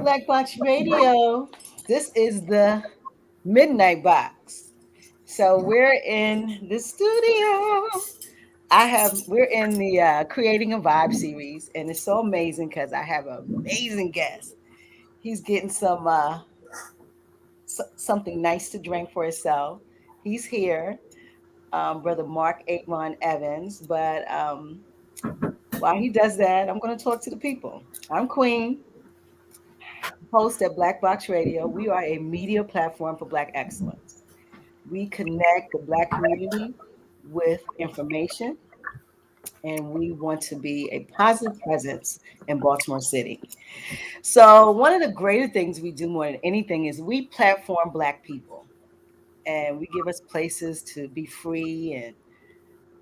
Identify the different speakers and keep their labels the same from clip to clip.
Speaker 1: Black Box Radio. This is the Midnight Box. So we're in the studio. We're in the Creating a Vibe series, and it's so amazing because I have an amazing guest. He's getting something nice to drink for himself. He's here, Brother Marc Avon Evans. But while he does that, I'm going to talk to the people. I'm Queen, host at Black Box Radio. We are a media platform for Black excellence. We connect the Black community with information, and we want to be a positive presence in Baltimore City. So, one of the greater things we do more than anything is we platform Black people, and we give us places to be free and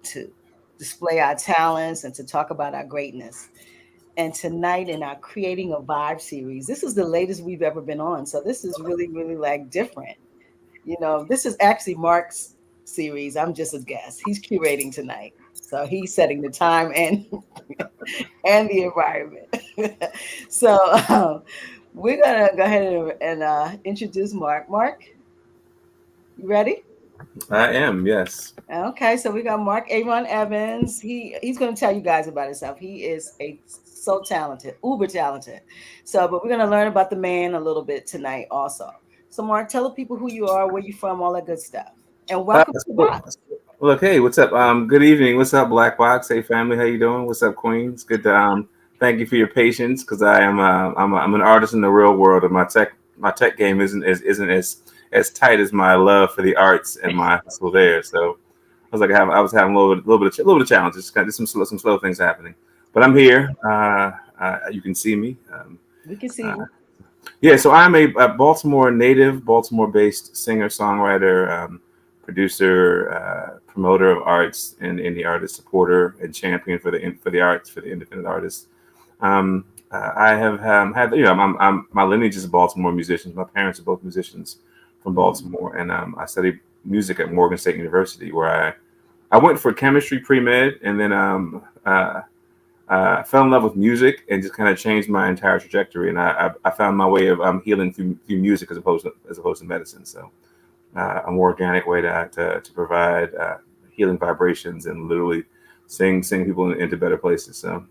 Speaker 1: to display our talents and to talk about our greatness. And tonight in our Creating a Vibe series, this is the latest we've ever been on. So this is really, really like different. This is actually Marc's series. I'm just a guest. He's curating tonight. So he's setting the time and and the environment. so we're gonna go ahead and introduce Marc. Marc, you ready?
Speaker 2: I am, yes.
Speaker 1: Okay, so we got Marc Avon Evans. He's going to tell you guys about himself. He is so talented, uber talented. But we're going to learn about the man a little bit tonight also. So Marc, tell the people who you are, where you from, all that good stuff, and welcome to the box.
Speaker 2: Look, hey, what's up? Good evening. What's up, Black Box? Hey, family, how you doing? What's up, Queen? It's good to thank you for your patience because I'm an artist in the real world, and my tech game isn't as tight as my love for the arts and my hustle there. So I was having a little bit of challenges. Got some slow things happening, but I'm here. You can see me.
Speaker 1: We can see you.
Speaker 2: Yeah, so I'm a Baltimore native, Baltimore-based singer, songwriter, producer, promoter of arts, and indie artist, supporter and champion for the arts, for the independent artists. I have had, my lineage is Baltimore musicians. My parents are both musicians from Baltimore, and I studied music at Morgan State University, where I went for chemistry pre-med, and then fell in love with music and just kind of changed my entire trajectory. And I found my way of healing through music as opposed to medicine. So a more organic way to provide healing vibrations and literally sing people into better places. So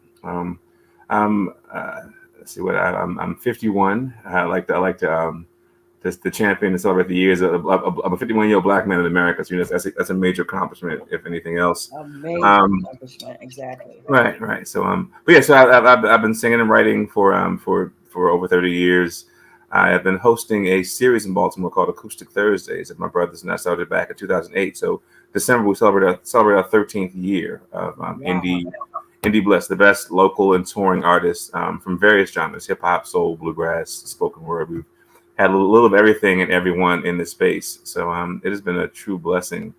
Speaker 2: let's see what I'm 51. I like to just the champion and celebrate the years of a 51-year-old Black man in America. So that's a major accomplishment, if anything else.
Speaker 1: A major accomplishment, exactly.
Speaker 2: Right. So but yeah, so I've been singing and writing for over 30 years. I have been hosting a series in Baltimore called Acoustic Thursdays that my brothers and I started back in 2008. So December we celebrate our 13th year of Indie Bliss, the best local and touring artists from various genres: hip hop, soul, bluegrass, spoken word. We've had a little of everything and everyone in this space. So it has been a true blessing.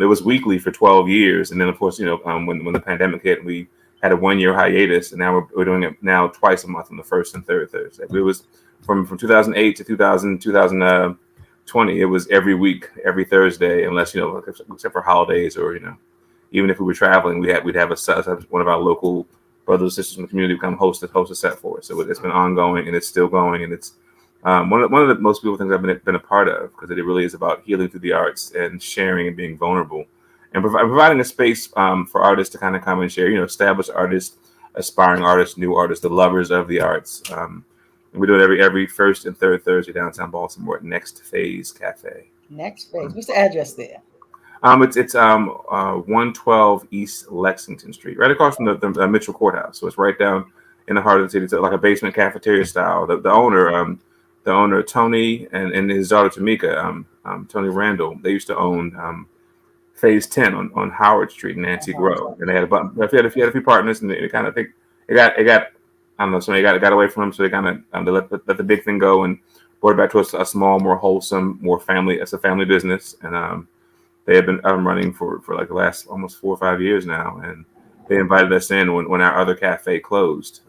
Speaker 2: It was weekly for 12 years. And then, of course, when the pandemic hit, we had a 1-year hiatus. And now we're doing it now twice a month on the first and third Thursday. It was from 2008 to 2020. It was every week, every Thursday, unless, except for holidays or, even if we were traveling, we'd have one of our local brothers and sisters in the community come host a set for us. So it's been ongoing and it's still going. And it's one of the most beautiful things I've been a part of, because it really is about healing through the arts and sharing and being vulnerable and providing a space for artists to kind of come and share, established artists, aspiring artists, new artists, the lovers of the arts. And we do it every first and third Thursday downtown Baltimore at Next Phase Cafe.
Speaker 1: Next Phase. What's the address there?
Speaker 2: It's 112 East Lexington Street, right across from the Mitchell Courthouse. So it's right down in the heart of the city. It's like a basement cafeteria style. The owner, Tony, and his daughter Tamika, Tony Randall, they used to own Phase 10 on Howard Street in Antique Row, and they had a few partners, and they kind of think it got I don't know, so they got away from them, so they kind of they let the big thing go and brought it back to a small, more wholesome, more family. It's a family business, and they have been up and running for like the last almost 4 or 5 years now, and they invited us in when our other cafe closed.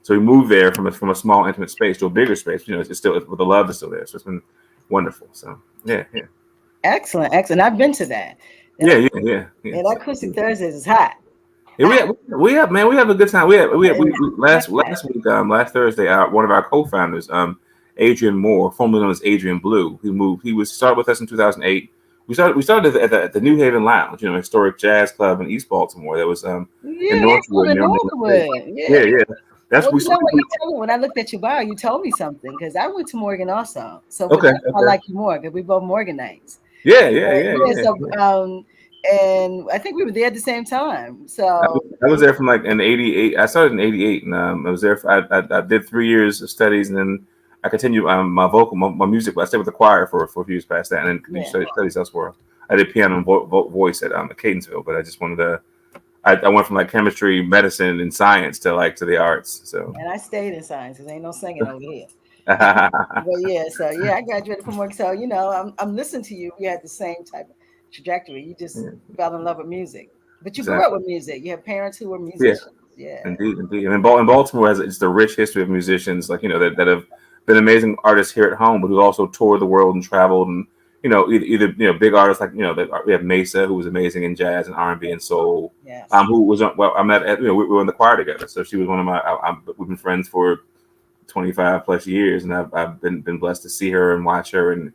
Speaker 2: So we moved there from a small intimate space to a bigger space. It's still, but the love is still there. So it's been wonderful. So yeah.
Speaker 1: Excellent. I've been to that.
Speaker 2: Yeah.
Speaker 1: And Acoustic Thursdays is hot.
Speaker 2: Yeah, we have a good time. We last week, last Thursday, one of our co-founders, Adrian Moore, formerly known as Adrian Blue, who moved. He was started with us in 2008. We started at the New Haven Lounge, historic jazz club in East Baltimore. That was in
Speaker 1: Yeah,
Speaker 2: Northwood,
Speaker 1: excellent,
Speaker 2: near Michigan State.
Speaker 1: Northwood. Yeah.
Speaker 2: Yeah, yeah. That's
Speaker 1: Well,
Speaker 2: we
Speaker 1: you know
Speaker 2: started.
Speaker 1: what you told me when I looked at your bio, you told me something because I went to Morgan also. So, but
Speaker 2: Okay,
Speaker 1: that's why I
Speaker 2: okay.
Speaker 1: like you more because we both Morganites.
Speaker 2: Yeah, yeah, yeah,
Speaker 1: Yeah.
Speaker 2: yeah.
Speaker 1: So, and I think we were there at the same time. So,
Speaker 2: I was there from like in '88. I started in '88, and I was there. I did 3 years of studies, and then I continued my music. I stayed with the choir for a few years past that, and then continued
Speaker 1: yeah,
Speaker 2: studies elsewhere. I did piano and voice at Catonsville, but I just wanted to. I went from like chemistry, medicine, and science to the arts. So,
Speaker 1: and I stayed in science because ain't no singing over here. But yeah, so yeah, I graduated from work. So I'm listening to you. We had the same type of trajectory. You just
Speaker 2: yeah,
Speaker 1: fell in love with music, but you grew up
Speaker 2: exactly.
Speaker 1: with music. You have parents who were
Speaker 2: Yeah.
Speaker 1: musicians. Yeah,
Speaker 2: Indeed, indeed. And Baltimore has just a rich history of musicians, like that have been amazing artists here at home, but who also toured the world and traveled, and either big artists like we have Mesa, who was amazing in jazz and R&B and soul.
Speaker 1: yes,
Speaker 2: Who was I met at we were in the choir together, so she was one of my. We've been friends for 25 plus years, and I've been blessed to see her and watch her and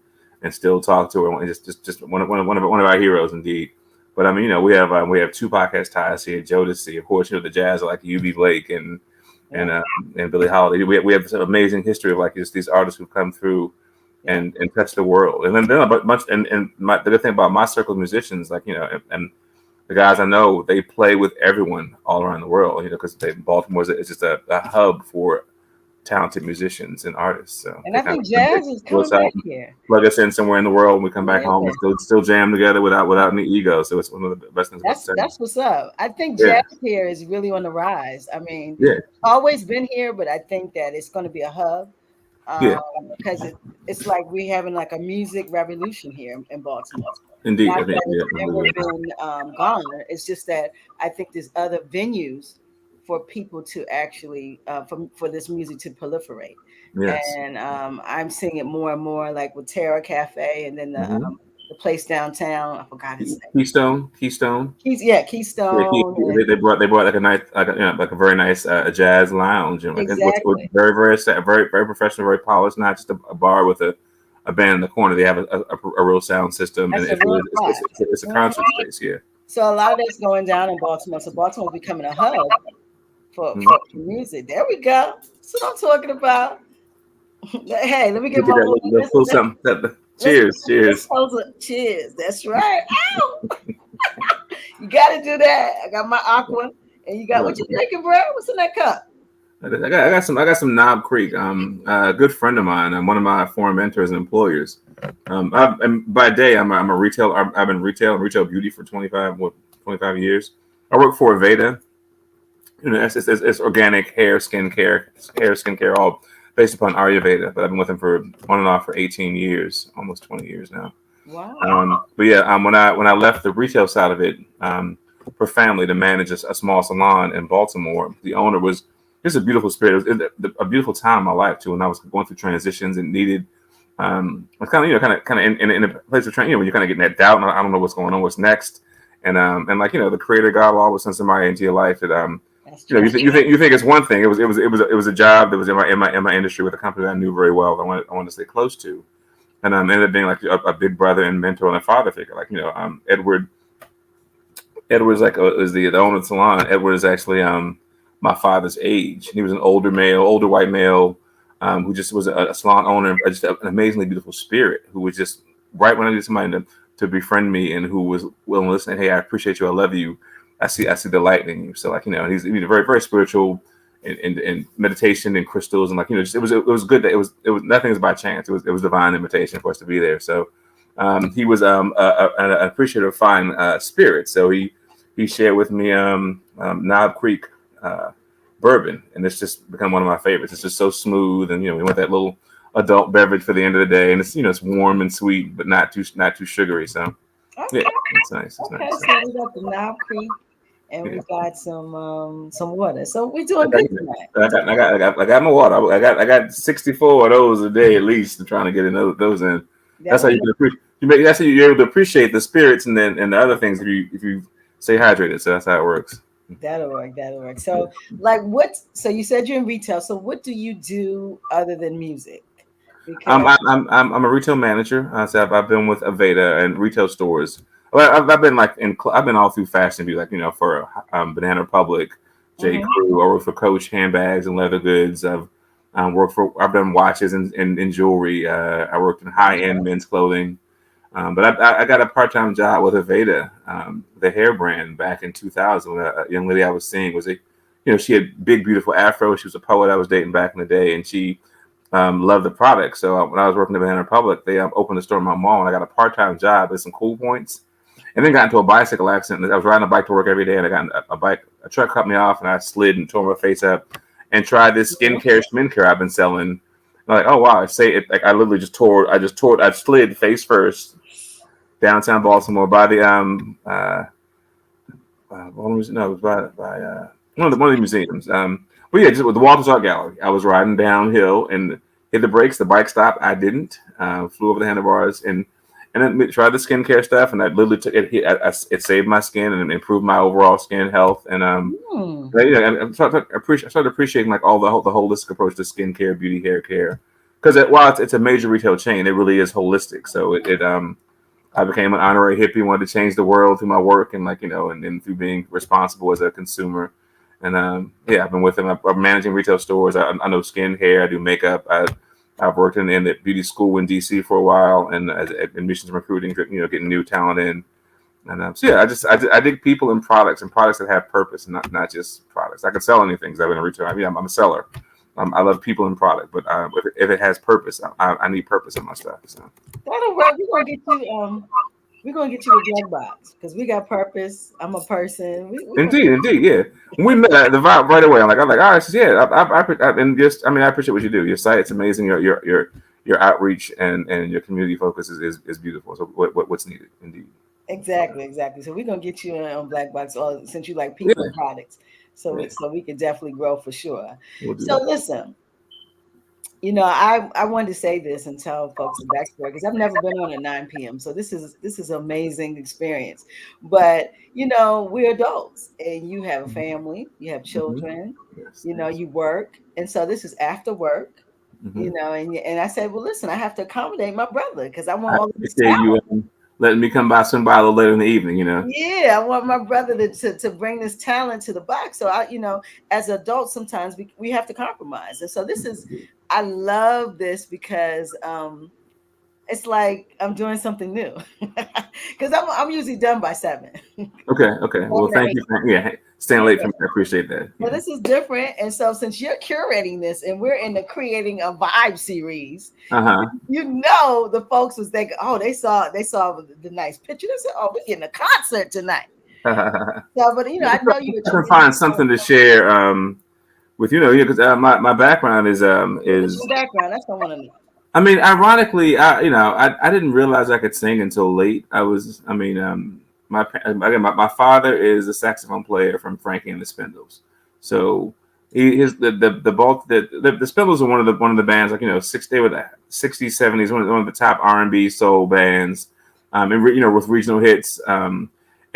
Speaker 2: still talk to her. Just one of our heroes indeed. But I mean, we have two podcast ties here, Jodeci, of course, the jazz like UB Blake
Speaker 1: yeah,
Speaker 2: and Billie Holiday. We have this amazing history of like just these artists who've come through
Speaker 1: yeah.
Speaker 2: and touched the world. And then but much the good thing about my circle of musicians, like and the guys I know, they play with everyone all around the world, because Baltimore is just a hub for talented musicians and artists. So
Speaker 1: And
Speaker 2: they
Speaker 1: I
Speaker 2: kind
Speaker 1: think
Speaker 2: of
Speaker 1: jazz is
Speaker 2: pull
Speaker 1: coming
Speaker 2: us out
Speaker 1: back
Speaker 2: and
Speaker 1: here.
Speaker 2: plug us in somewhere in the world, and we come back home
Speaker 1: Yeah,
Speaker 2: and still jam together without any ego. So it's one of the best things about the time.
Speaker 1: that's what's up. I think
Speaker 2: Yeah,
Speaker 1: jazz here is really on the rise. I mean,
Speaker 2: yeah,
Speaker 1: always been here, but I think that it's going to be a hub
Speaker 2: yeah.
Speaker 1: because it's like we're having like a music revolution here in Baltimore.
Speaker 2: Indeed,
Speaker 1: Not
Speaker 2: I think
Speaker 1: that
Speaker 2: yeah,
Speaker 1: it's ever been gone. It's just that I think there's other venues for people to actually for this music to proliferate.
Speaker 2: yes.
Speaker 1: And I'm seeing it more and more, like with Terra Cafe, and then
Speaker 2: Mm-hmm.
Speaker 1: the place downtown. I forgot his name.
Speaker 2: Keystone.
Speaker 1: Yeah,
Speaker 2: Yeah,
Speaker 1: Keystone. And
Speaker 2: they brought like a nice like a very nice jazz lounge, and like what's
Speaker 1: exactly.
Speaker 2: very very professional, very polished. Not just a bar with a band in the corner. They have a real sound system, and
Speaker 1: That's a real spot.
Speaker 2: it's a
Speaker 1: Mhm.
Speaker 2: concert space. Yeah.
Speaker 1: So a lot of that's going down in Baltimore. So Baltimore is becoming a hub
Speaker 2: Mhm.
Speaker 1: for music. There we go. That's what I'm talking about. Hey, let me
Speaker 2: We
Speaker 1: get
Speaker 2: get
Speaker 1: my
Speaker 2: that little something.
Speaker 1: let's
Speaker 2: Cheers,
Speaker 1: let's
Speaker 2: cheers.
Speaker 1: close it. Cheers. That's right. Ow! You gotta do that. I got my aqua, and you got what you drinking, bro? What's in that cup?
Speaker 2: I got some Knob Creek. A good friend of mine, one of my former mentors and employers. And by day, I'm a retail. I've been retail and retail beauty for 25 years. I work for Aveda. It's organic skincare, all based upon Ayurveda. But I've been with them for on and off for 18 years, almost 20 years now.
Speaker 1: Wow.
Speaker 2: But yeah, when I left the retail side of it for family to manage a small salon in Baltimore, the owner was just a beautiful spirit. It was a beautiful time in my life too, when I was going through transitions and needed. I was kind of in a place of training, when you're kind of getting that doubt, and I don't know what's going on, what's next, and like the Creator God will always send somebody into your life that
Speaker 1: That's true.
Speaker 2: you think it's one thing. It was a job that was in my industry with a company that I knew very well. That I wanted to stay close to. And ended up being like a big brother and mentor and a father figure. Like Edward's like is the owner of the salon. Edward is actually my father's age. He was an older white male, who just was a salon owner, just an amazingly beautiful spirit, who was just right when I needed somebody to befriend me, and who was willing to listen. Hey, I appreciate you. I love you. I see the light in you. So like he's very very spiritual. In meditation and crystals, and it was good that it was nothing was by chance. It was divine invitation for us to be there. So he was an appreciative, fine spirit. So he shared with me Knob Creek bourbon, and it's just become one of my favorites. It's just so smooth, and we want that little adult beverage for the end of the day, and it's warm and sweet, but not too sugary. So yeah,
Speaker 1: Okay.
Speaker 2: it's nice. It's
Speaker 1: Okay.
Speaker 2: nice.
Speaker 1: So we got the Nile Creek, and
Speaker 2: Yeah.
Speaker 1: we got some water. So we're
Speaker 2: I
Speaker 1: doing
Speaker 2: got,
Speaker 1: good tonight.
Speaker 2: I got my water. I got 64 of those a day at least. I'm trying to get those in.
Speaker 1: There
Speaker 2: That's how
Speaker 1: we
Speaker 2: you
Speaker 1: go.
Speaker 2: can appreciate. That's how you're able to appreciate the spirits and the other things if you stay hydrated. So that's how it works.
Speaker 1: That'll work. That'll work. So, like, what? So you said you're in retail. So what do you do other than music? Because
Speaker 2: I'm a retail manager. So I've been with Aveda and retail stores. Well, I've been like I've been all through fashion, be like for Banana Republic, J
Speaker 1: hmm
Speaker 2: Crew, or for Coach handbags and leather goods. I've done watches and jewelry. I worked in high end men's clothing. But I got a part time job with Aveda, the hair brand, back in 2000. When a young lady I was seeing was she had big, beautiful afro. She was a poet I was dating back in the day, and she loved the product. So when I was working at Banana Republic, they opened a store in my mall, and I got a part time job at some Cool Points, and then got into a bicycle accident. I was riding a bike to work every day, and I got in a truck cut me off, and I slid and tore my face up, and tried this skincare, skin care I've been selling. I'm like, oh wow, like I literally I slid face first downtown Baltimore by the no, it was by one of the museums. But yeah, just with the Walters Art Gallery. I was riding downhill and hit the brakes. The bike stopped. I didn't. Flew over the handlebars and then tried the skincare stuff. And I literally took it. It saved my skin and improved my overall skin health. And
Speaker 1: hmm,
Speaker 2: I started appreciating like all the holistic approach to skincare, beauty, hair care. Because while it's a major retail chain, it really is holistic. So I became an honorary hippie, wanted to change the world through my work and and through being responsible as a consumer. And I've been with them. I'm managing retail stores. I know skin, hair. I do makeup. I've worked in the beauty school in DC for a while, and as admissions recruiting, getting new talent in. And so yeah, I dig people and products that have purpose, and not just products. I can sell anything because I've been in retail. I mean, I'm a seller. I love people and product, but if it has purpose, I need purpose in my stuff. So.
Speaker 1: that'll work. We're gonna get you. We're gonna get you a black box because we got purpose. I'm a person. We gonna
Speaker 2: Indeed, yeah. When we met the vibe right away. I'm like, all right, she yeah, and just, I appreciate what you do. Your site's amazing. Your outreach and your community focus is beautiful. So what's needed, indeed.
Speaker 1: exactly, exactly. So we're gonna get you on black box, or since you like people
Speaker 2: Yeah,
Speaker 1: and products, so
Speaker 2: yeah,
Speaker 1: we can definitely grow for sure.
Speaker 2: we'll do
Speaker 1: So
Speaker 2: that.
Speaker 1: listen, I wanted to say this and tell folks the backstory because I've never been on at 9 p.m. So this is an amazing experience. But we're adults and you have a family, you have
Speaker 2: Hmm.
Speaker 1: children,
Speaker 2: Yes, yes.
Speaker 1: you work, and so this is after work.
Speaker 2: Hmm.
Speaker 1: And I said, well, listen, I have to accommodate my brother because I want
Speaker 2: I
Speaker 1: all of this
Speaker 2: appreciate you
Speaker 1: talent.
Speaker 2: letting me come by a little later in the evening.
Speaker 1: Yeah, I want my brother to bring this talent to the box. So as adults, sometimes we have to compromise. And so I love this because it's like I'm doing something new because I'm usually done by 7,
Speaker 2: Okay, okay. Well,
Speaker 1: 7 or
Speaker 2: thank
Speaker 1: 8.
Speaker 2: you for staying late
Speaker 1: Yeah.
Speaker 2: for me. I appreciate that.
Speaker 1: Well, this is different, and so since you're curating this, and we're in the creating a vibe series,
Speaker 2: Uh
Speaker 1: the folks was thinking, oh, they saw the nice picture. They said, oh, we're getting a concert tonight.
Speaker 2: huh.
Speaker 1: So, but I know you
Speaker 2: I can
Speaker 1: were
Speaker 2: find something to share with because my background
Speaker 1: what's
Speaker 2: is
Speaker 1: your background? That's what I want to know.
Speaker 2: ironically I didn't realize I could sing until late. My father is a saxophone player from Frankie and the Spindles, so the bulk the Spindles are one of the bands they were the 60s 70s one of the top R&B soul bands, with regional hits.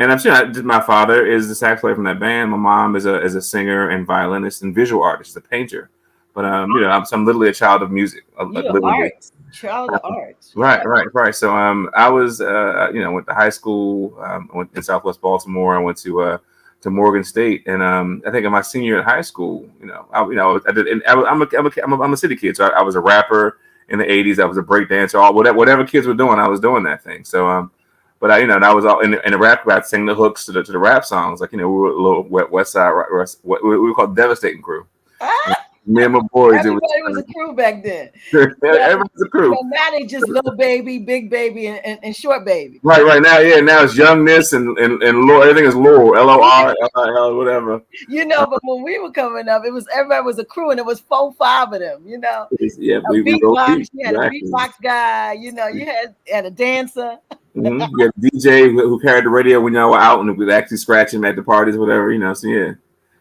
Speaker 2: And I'm sure my father is the sax player from that band. My mom is a singer and violinist and visual artist, a painter. But I'm literally a child of music,
Speaker 1: You're
Speaker 2: literally.
Speaker 1: art, child of art. Yeah.
Speaker 2: Right. So I was went to high school. I went in Southwest Baltimore. I went to Morgan State, and I think in my senior year in high school, I did. And I'm a city kid, so I was a rapper in the '80s. I was a break dancer. All whatever kids were doing, I was doing that thing. So but I was all in the rap. I'd sing the hooks to the rap songs, we were a little West Side, what we were called devastating crew.
Speaker 1: Ah,
Speaker 2: Me and my boys, it was
Speaker 1: everybody was a crew back then. But,
Speaker 2: everybody's a crew.
Speaker 1: but now they just little baby, big baby, and short baby.
Speaker 2: Right now, yeah. Now it's youngness and lore. Everything is lore, LOR, whatever.
Speaker 1: But when we were coming up, it was everybody was a crew, and it was 4, 5 of them.
Speaker 2: Yeah,
Speaker 1: A
Speaker 2: we go
Speaker 1: beatbox,
Speaker 2: deep.
Speaker 1: you had a
Speaker 2: Exactly.
Speaker 1: beatbox guy. You had a dancer.
Speaker 2: You had a DJ who carried the radio when y'all were out and would actually scratch him at the parties, whatever. So yeah,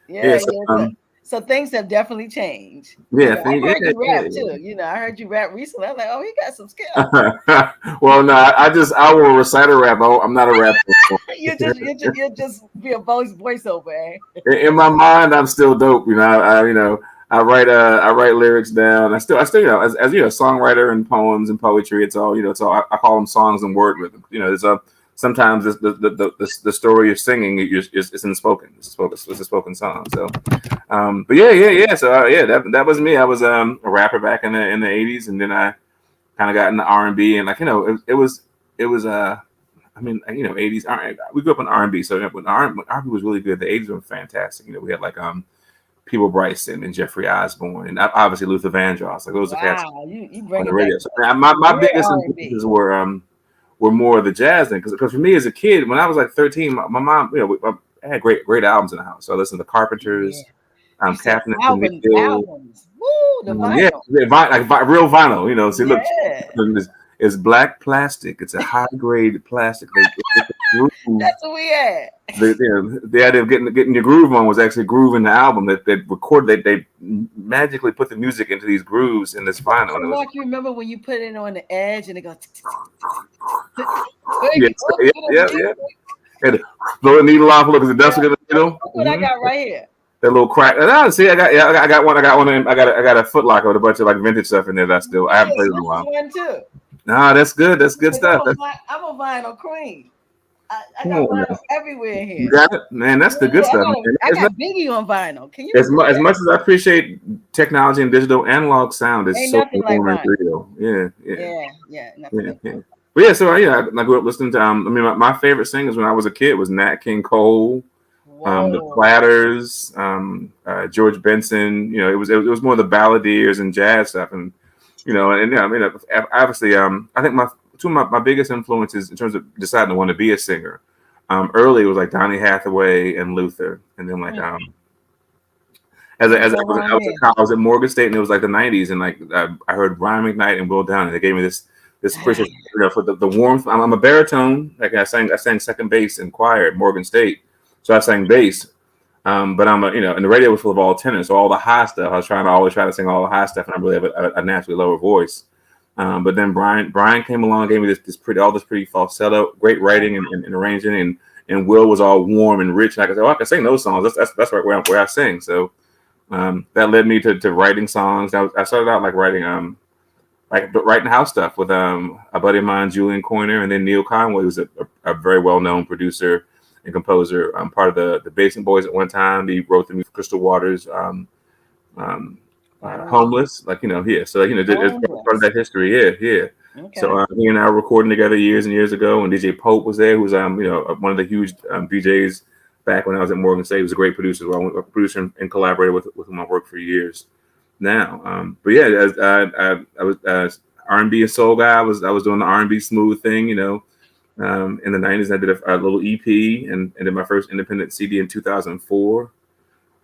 Speaker 1: Yeah,
Speaker 2: yeah. So
Speaker 1: yeah. So things have definitely changed.
Speaker 2: Yeah,
Speaker 1: I
Speaker 2: yeah,
Speaker 1: heard you
Speaker 2: yeah,
Speaker 1: rap too. I heard you rap recently. I was like, oh, he got some skill.
Speaker 2: yeah. Well, no, I will recite a rap. I'm not a rapper anymore.
Speaker 1: You just be a voiceover, eh?
Speaker 2: In my mind, I'm still dope. I write lyrics down. I still as songwriter and poems and poetry. It's all I call them songs and word rhythm. There's a sometimes the story you're singing it's in spoken. It's a spoken song. So, but yeah. So yeah, that was me. I was a rapper back in the '80s, and then I kind of got into R&B, and it was. I mean, '80s. We grew up in R&B, so when R&B was really good. The '80s were fantastic. We had like People Bryson and Jeffrey Osborne, and obviously Luther Vandross. Like those are cats
Speaker 1: Wow, you
Speaker 2: on the
Speaker 1: bringing back
Speaker 2: radio. So my
Speaker 1: good
Speaker 2: biggest influences
Speaker 1: R&B.
Speaker 2: were more of the jazz thing, because for me as a kid, when I was like 13, my mom, I had great albums in the house. So I listened to
Speaker 1: Yeah,
Speaker 2: Carpenters,
Speaker 1: you said
Speaker 2: Kaepernick and McGill.
Speaker 1: albums. Woo, the
Speaker 2: Yeah,
Speaker 1: vinyl.
Speaker 2: real vinyl. See, look,
Speaker 1: Yeah,
Speaker 2: it's black plastic. It's a high grade plastic. It's a groove.
Speaker 1: that's what we had.
Speaker 2: The idea of getting your groove on was actually grooving the album. That they recorded. They magically put the music into these grooves in this vinyl.
Speaker 1: So,
Speaker 2: And it was
Speaker 1: Mark, you remember when you put it on the edge and it goes,
Speaker 2: yeah,
Speaker 1: you hook
Speaker 2: yeah,
Speaker 1: to the
Speaker 2: yeah, yeah.
Speaker 1: music?
Speaker 2: And blow the needle off. Look at the
Speaker 1: Yeah,
Speaker 2: dust. Look at the needle.
Speaker 1: look what I got right here.
Speaker 2: That little crack. See, I got one. I got one. I got a Foot Locker with a bunch of like vintage stuff in there. I haven't
Speaker 1: Yes,
Speaker 2: played in a
Speaker 1: this is
Speaker 2: while.
Speaker 1: one too.
Speaker 2: Nah, that's good. That's good
Speaker 1: Because
Speaker 2: stuff.
Speaker 1: I'm a vinyl queen. I
Speaker 2: Come
Speaker 1: got
Speaker 2: on
Speaker 1: vinyl
Speaker 2: now.
Speaker 1: everywhere
Speaker 2: You
Speaker 1: here.
Speaker 2: got it, man. That's the good
Speaker 1: Yeah,
Speaker 2: stuff, man.
Speaker 1: I got Biggie on vinyl. Can you believe
Speaker 2: As
Speaker 1: that?
Speaker 2: much as I appreciate technology and digital, analog sound is
Speaker 1: Ain't
Speaker 2: so
Speaker 1: nothing like
Speaker 2: warm and
Speaker 1: vinyl.
Speaker 2: real. Yeah, yeah,
Speaker 1: Yeah, nothing
Speaker 2: yeah,
Speaker 1: like
Speaker 2: yeah.
Speaker 1: vinyl.
Speaker 2: But yeah, so I grew up listening to. I mean, my favorite singers when I was a kid was Nat King Cole, the
Speaker 1: Whoa.
Speaker 2: Platters, George Benson. It was more the balladeers and jazz stuff, and I mean, obviously, I think two of my biggest influences in terms of deciding to want to be a singer. Early it was like Donny Hathaway and Luther, and then like
Speaker 1: Mm.
Speaker 2: as
Speaker 1: Go
Speaker 2: I
Speaker 1: around
Speaker 2: was
Speaker 1: here.
Speaker 2: at college, I was at Morgan State, and it was like the '90s, and like I heard Brian McKnight and Will Down, and they gave me this push, for the warmth. I'm a baritone. Like I sang second bass in choir at Morgan State, so I sang bass. But and the radio was full of all tenors, so all the high stuff. I was always try to sing all the high stuff, and I really have a naturally lower voice. But then Brian came along, gave me this pretty falsetto, great writing and arranging, and Will was all warm and rich. And I could say, I can sing those songs. That's right where I sing. So that led me to writing songs. I started out like writing house stuff with a buddy of mine, Julian Coyner, and then Neil Conway, who's a very well known producer and composer. Part of the Basement Boys at one time. He wrote the music for Crystal Waters. Um,
Speaker 1: Oh,
Speaker 2: Homeless, yeah. So it's part of
Speaker 1: homeless.
Speaker 2: that history, yeah. So
Speaker 1: Okay.
Speaker 2: he and I were recording together years and years ago, and DJ Pope was there, who's one of the huge DJs back when I was at Morgan State. He was a great producer as well, a producer and collaborator with whom I worked for years now. But yeah, I was R&B and soul guy. I was doing the R&B smooth thing, in the '90s. I did a little EP and did my first independent CD in 2004.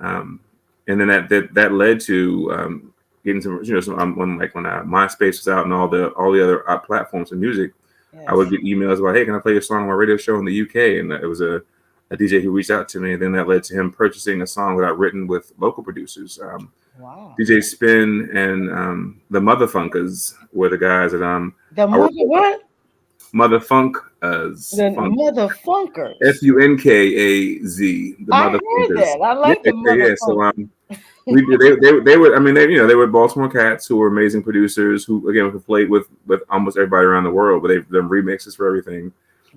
Speaker 2: Um, and then that led to getting some, when MySpace was out and all the other platforms of music, I would
Speaker 1: Yes.
Speaker 2: get emails about, hey, can I play your song on my radio show in the UK? And it was a DJ who reached out to me, and then that led to him purchasing a song that I'd written with local producers.
Speaker 1: Wow.
Speaker 2: DJ Spin and the Motherfunkers were the guys that
Speaker 1: The
Speaker 2: I
Speaker 1: mother
Speaker 2: worked with.
Speaker 1: what?
Speaker 2: Motherfunkers,
Speaker 1: The
Speaker 2: funk,
Speaker 1: mother funkers.
Speaker 2: Funkaz, the
Speaker 1: I heard
Speaker 2: Motherfunkers.
Speaker 1: that. I
Speaker 2: Yeah,
Speaker 1: like the
Speaker 2: yeah,
Speaker 1: mother
Speaker 2: yeah. So
Speaker 1: funkers.
Speaker 2: we they were, I mean, they were Baltimore cats who were amazing producers who again have played with almost everybody around the world, but they've done remixes for everything.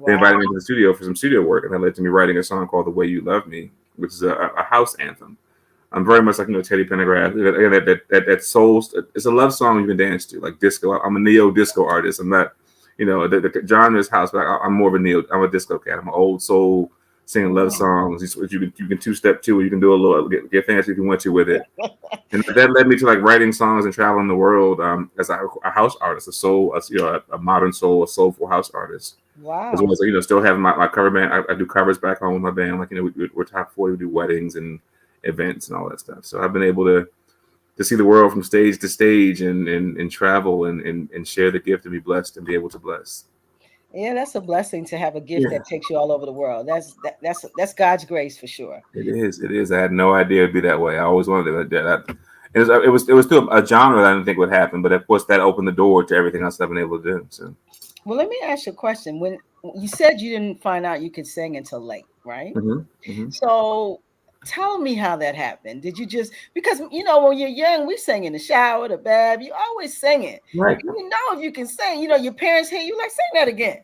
Speaker 2: They invited
Speaker 1: Wow.
Speaker 2: me into the studio for some studio work, and that led to me writing a song called "The Way You Love Me," which is a house anthem. I'm very much like Teddy Pendergrass. Again, that soul. It's a love song you can dance to, like disco. I'm a neo disco artist. I'm not, the genre is house, but I'm more of a neo. I'm a disco cat. I'm an old soul singing love
Speaker 1: Mm.
Speaker 2: songs. You can two step to, or you can do a little get fancy if you want to with it. And that led me to like writing songs and traveling the world as a house artist, a soul, a modern soul, a soulful house artist, as well
Speaker 1: Wow.
Speaker 2: as still having my cover band. I do covers back home with my band. Like we're top 40. We do weddings and events and all that stuff. So I've been able to see the world from stage to stage and travel and share the gift and be blessed and be able to bless.
Speaker 1: Yeah, that's a blessing to have a gift
Speaker 2: Yeah,
Speaker 1: that takes you all over the world. That's God's grace for sure.
Speaker 2: it is. It is. I had no idea it'd be that way. I always wanted it. It was still a genre that I didn't think would happen, but of course that opened the door to everything else I've been able to do. So.
Speaker 1: Well, let me ask you a question. When you said you didn't find out you could sing until late, right?
Speaker 2: Hmm. Hmm.
Speaker 1: So tell me how that happened. Did you just because when you're young, we sing in the shower, the bath, you always sing it.
Speaker 2: Right.
Speaker 1: You know if you can sing, your parents hear you like sing that again.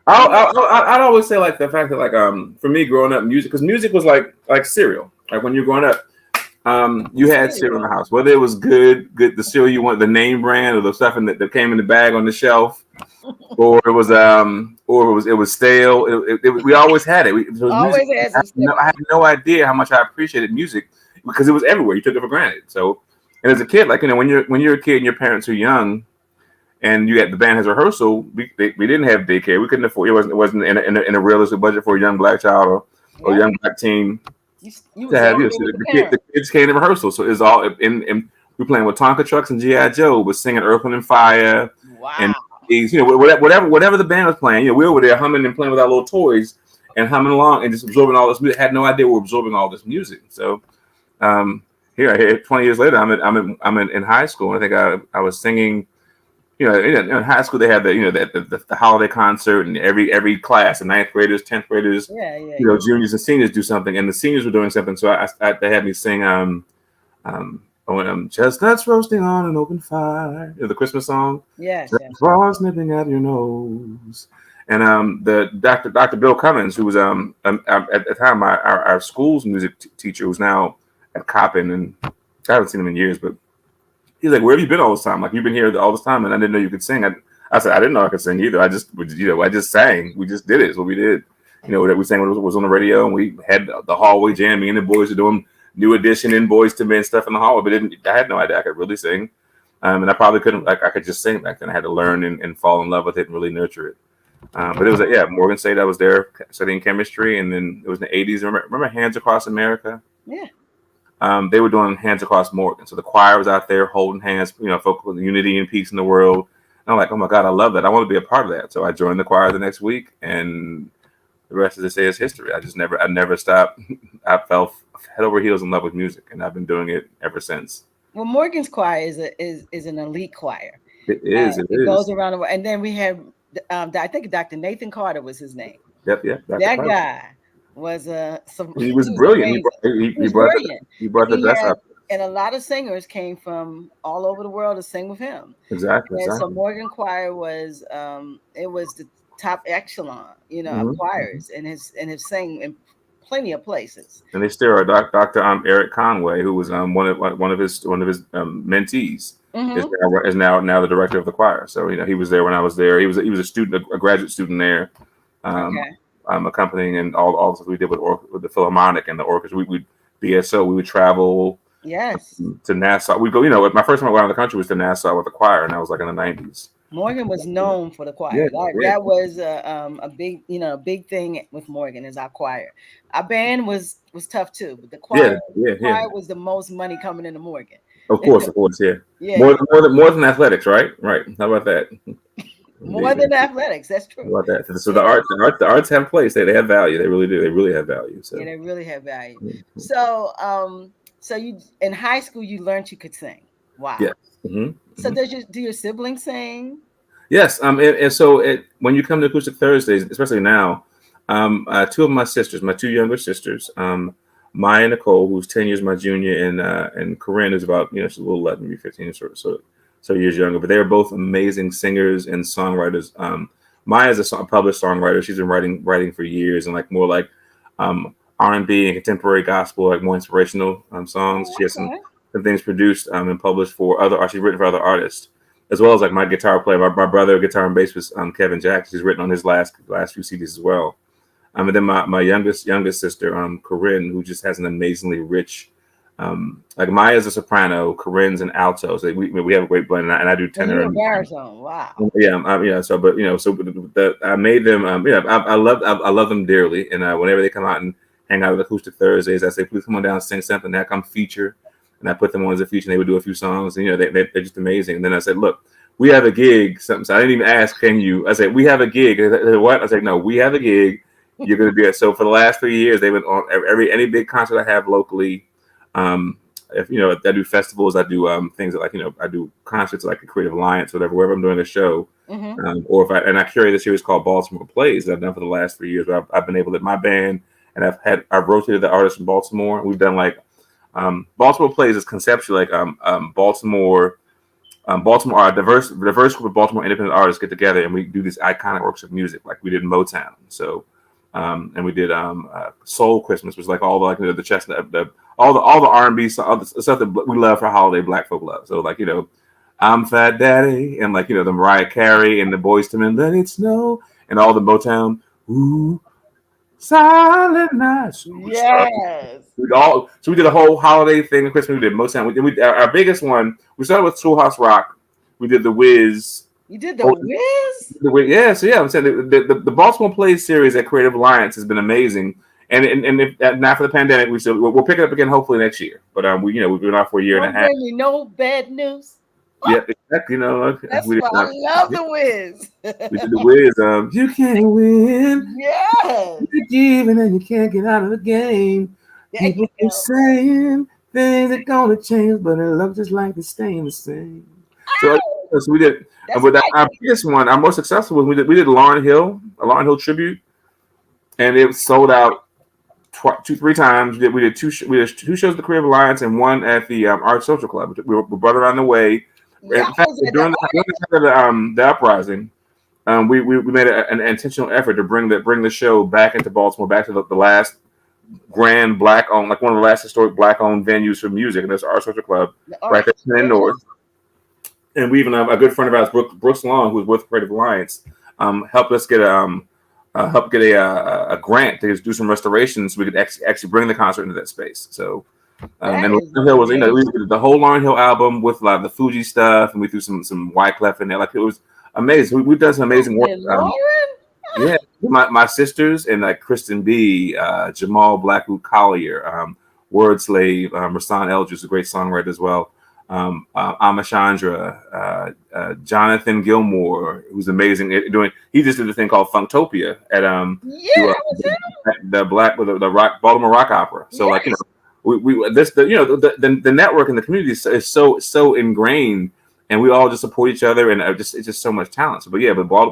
Speaker 2: I,
Speaker 1: You
Speaker 2: I,
Speaker 1: know,
Speaker 2: I'd always say like the fact that like for me growing up music because music was like cereal. Like when you're growing up, you had cereal in the
Speaker 1: cereal.
Speaker 2: house, whether it was good the cereal you want, the name brand or the stuff that came in the bag on the shelf, or it was stale. We always had it. It was music.
Speaker 1: Always had some
Speaker 2: I had
Speaker 1: cereal.
Speaker 2: no idea how much I appreciated music because it was everywhere. You took it for granted. So, and as a kid, like when you're a kid and your parents are young, and you had the band has rehearsal, we didn't have daycare. We couldn't afford it wasn't in a realistic budget for a young black child or
Speaker 1: Yeah,
Speaker 2: young black teen
Speaker 1: you
Speaker 2: to
Speaker 1: was
Speaker 2: have
Speaker 1: locked
Speaker 2: this.
Speaker 1: in with the
Speaker 2: The
Speaker 1: parents.
Speaker 2: kids came to rehearsal, so it's all in we playing with Tonka trucks and GI Joe, was singing Earth Wind and Fire, and
Speaker 1: Wow.
Speaker 2: whatever the band was playing. We were there humming and playing with our little toys and humming along and just absorbing all this music. Had no idea we were absorbing all this music. So um, here, 20 years later, I'm in high school, and I think I was singing. In high school they have the holiday concert, and every class, the ninth graders, 10th graders,
Speaker 1: Yeah, yeah, yeah.
Speaker 2: juniors and seniors do something, and the seniors were doing something. So they had me sing chestnuts roasting on an open fire, the Christmas song,
Speaker 1: Yes,
Speaker 2: the
Speaker 1: yes.
Speaker 2: frost nipping at your nose, and the Dr. Bill Cummins, who was at the time our school's music teacher, who's now at Coppin, and I haven't seen him in years, but he's like, "Where have you been all this time? Like you've been here all this time, and I didn't know you could sing." I said, "I didn't know I could sing either. I just sang. We just did it. It's what we did. That we sang what was on the radio, and we had the hallway jam. Me and the boys were doing New Edition and Boys to Men stuff in the hallway. But I had no idea I could really sing, and I probably couldn't. Like I could just sing back then. I had to learn and fall in love with it and really nurture it. But it was Morgan State. I was there studying chemistry, and then it was in the '80s. Remember Hands Across America?
Speaker 1: Yeah.
Speaker 2: They were doing Hands Across Morgan. So the choir was out there holding hands, focusing on unity and peace in the world. And I'm like, oh my God, I love that. I want to be a part of that. So I joined the choir the next week, and the rest of this is history. I never stopped. I fell head over heels in love with music, and I've been doing it ever since.
Speaker 1: Well, Morgan's choir is an elite choir.
Speaker 2: It is. It
Speaker 1: It goes
Speaker 2: is.
Speaker 1: around the world, and then we have I think Dr. Nathan Carter was his name.
Speaker 2: Yep. Yep. Dr.
Speaker 1: That
Speaker 2: Carter.
Speaker 1: guy was
Speaker 2: He
Speaker 1: he
Speaker 2: was
Speaker 1: was
Speaker 2: brilliant.
Speaker 1: amazing. He
Speaker 2: He
Speaker 1: was
Speaker 2: brought
Speaker 1: brilliant,
Speaker 2: the
Speaker 1: and he
Speaker 2: best
Speaker 1: had
Speaker 2: up.
Speaker 1: and a lot of singers came from all over the world to sing with him.
Speaker 2: Exactly.
Speaker 1: And so
Speaker 2: Exactly.
Speaker 1: Morgan Choir was it was the top echelon, of
Speaker 2: Hmm.
Speaker 1: choirs, and has sang in plenty of places.
Speaker 2: And they still are. Dr. Eric Conway, who was one of his mentees, is
Speaker 1: Hmm.
Speaker 2: now the director of the choir. So he was there when I was there. He was a student, a graduate student there, um,
Speaker 1: Okay.
Speaker 2: accompanying and all the stuff we did with the Philharmonic and the orchestra. We BSO. We would travel
Speaker 1: Yes.
Speaker 2: to Nassau. We go. My first time around the country was to Nassau with the choir, and that was like in the '90s.
Speaker 1: Morgan was known for the
Speaker 2: Yeah,
Speaker 1: choir. That
Speaker 2: yeah,
Speaker 1: that was a big a big thing with Morgan is our choir. Our band was tough too, but the choir
Speaker 2: yeah, yeah, yeah.
Speaker 1: choir was the most money coming into Morgan.
Speaker 2: Of course, yeah.
Speaker 1: Yeah,
Speaker 2: More than athletics, right? Right. How about that?
Speaker 1: more
Speaker 2: Indeed.
Speaker 1: than athletics. That's
Speaker 2: How
Speaker 1: true.
Speaker 2: about that? So the
Speaker 1: Yeah,
Speaker 2: arts have place. They have value. They really do. They really have value.
Speaker 1: yeah,
Speaker 2: So
Speaker 1: they really have value.
Speaker 2: mhm.
Speaker 1: So you in high school you learned you could sing. Wow.
Speaker 2: Yes. Hmm.
Speaker 1: So
Speaker 2: Hmm.
Speaker 1: do your siblings sing?
Speaker 2: Yes. And so when you come to Acoustic Thursdays, especially now, two of my sisters, my two younger sisters, Maya Nicole, who's 10 years my junior, and Corinne, who's about she's a little less, maybe 15 so years younger. But they are both amazing singers and songwriters. Maya's a published songwriter. She's been writing for years, and like more like R&B and contemporary gospel, like more inspirational songs.
Speaker 1: Oh,
Speaker 2: She has
Speaker 1: okay.
Speaker 2: some things produced and published for other. She's written for other artists, as well as like my guitar player, my brother, guitar and bass was Kevin Jackson. He's written on his last few CDs as well. And then my youngest sister, Corinne, who just has an amazingly rich. Like Maya's a soprano, Corinne's an alto. So we have a great blend, and I do
Speaker 1: And
Speaker 2: tenor.
Speaker 1: you a baritone. Wow.
Speaker 2: Yeah. So, but I made them. I love them dearly, and whenever they come out and hang out at Acoustic Thursdays, I say, please come on down and sing something. That come feature, and I put them on as a feature. And they would do a few songs, and they're just amazing. And then I said, look, we have a gig. Something. So I didn't even ask, can you? I said, we have a gig. They said, what? I said, no, we have a gig. You're going to be. So for the last 3 years, they've been on any big concert I have locally. If I do festivals, I do things like I do concerts like the Creative Alliance, wherever I'm doing a show, or if I curate a series called Baltimore Plays that I've done for the last 3 years. Where I've been able to my band, and I've rotated the artists from Baltimore. We've done like Baltimore Plays is conceptually like Baltimore. Baltimore, a diverse group of Baltimore independent artists get together and we do these iconic works of music, like we did Motown. So, and we did Soul Christmas, which is like all the the chestnut, all the R&B stuff that we love for holiday Black folk love. So like I'm Fat Daddy and like the Mariah Carey and the Boyz II Men, Let It Snow, and all the Motown. Ooh, Silent Night.
Speaker 1: Yes.
Speaker 2: So we did a whole holiday thing at Christmas. We did Motown. Our biggest one. We started with Schoolhouse Rock. We did the Wiz.
Speaker 1: You did the Wiz?
Speaker 2: The Wiz, yeah. So yeah, I'm saying the Baltimore Plays series at Creative Alliance has been amazing. And if not for the pandemic, we'll pick it up again hopefully next year. But we've been off for a year and a half.
Speaker 1: No bad news.
Speaker 2: Yeah, exactly.
Speaker 1: That's why I love the Wiz.
Speaker 2: We did the Wiz. You can't win.
Speaker 1: Yes.
Speaker 2: You're giving and you can't get out of the game. People keep saying things are gonna change, but it looks just like it's staying the same. So we did. But our biggest one, our most successful one, we did Lauryn Hill, a Lauryn Hill tribute, and it sold out 3 times. We did 2 shows at the Creative Alliance and one at the Art Social Club. We brought it around the way. In fact, during the uprising, we made an intentional effort to bring the show back into Baltimore, back to the last grand Black-owned, like one of the last historic Black-owned venues for music, and that's Art Social Club, right there in North. And we even have a good friend of ours, Brooks Long, who's with Creative Alliance, helped us get a grant to do some restorations so we could actually bring the concert into that space. So. And Lauryn Hill was, we did the whole Lauryn Hill album with a lot of the Fuji stuff, and we threw some Wyclef in there. Like it was amazing. We've done some amazing work. Yeah, my sisters and like Kristen B, Jamal Blackwood Collier, Word Slave, Rasan Eldridge is a great songwriter as well. Amachandra, Jonathan Gilmore, who's amazing he just did a thing called Funktopia at the Baltimore Rock Opera. So like the network and the community is so ingrained, and we all just support each other, and it's just so much talent. So, but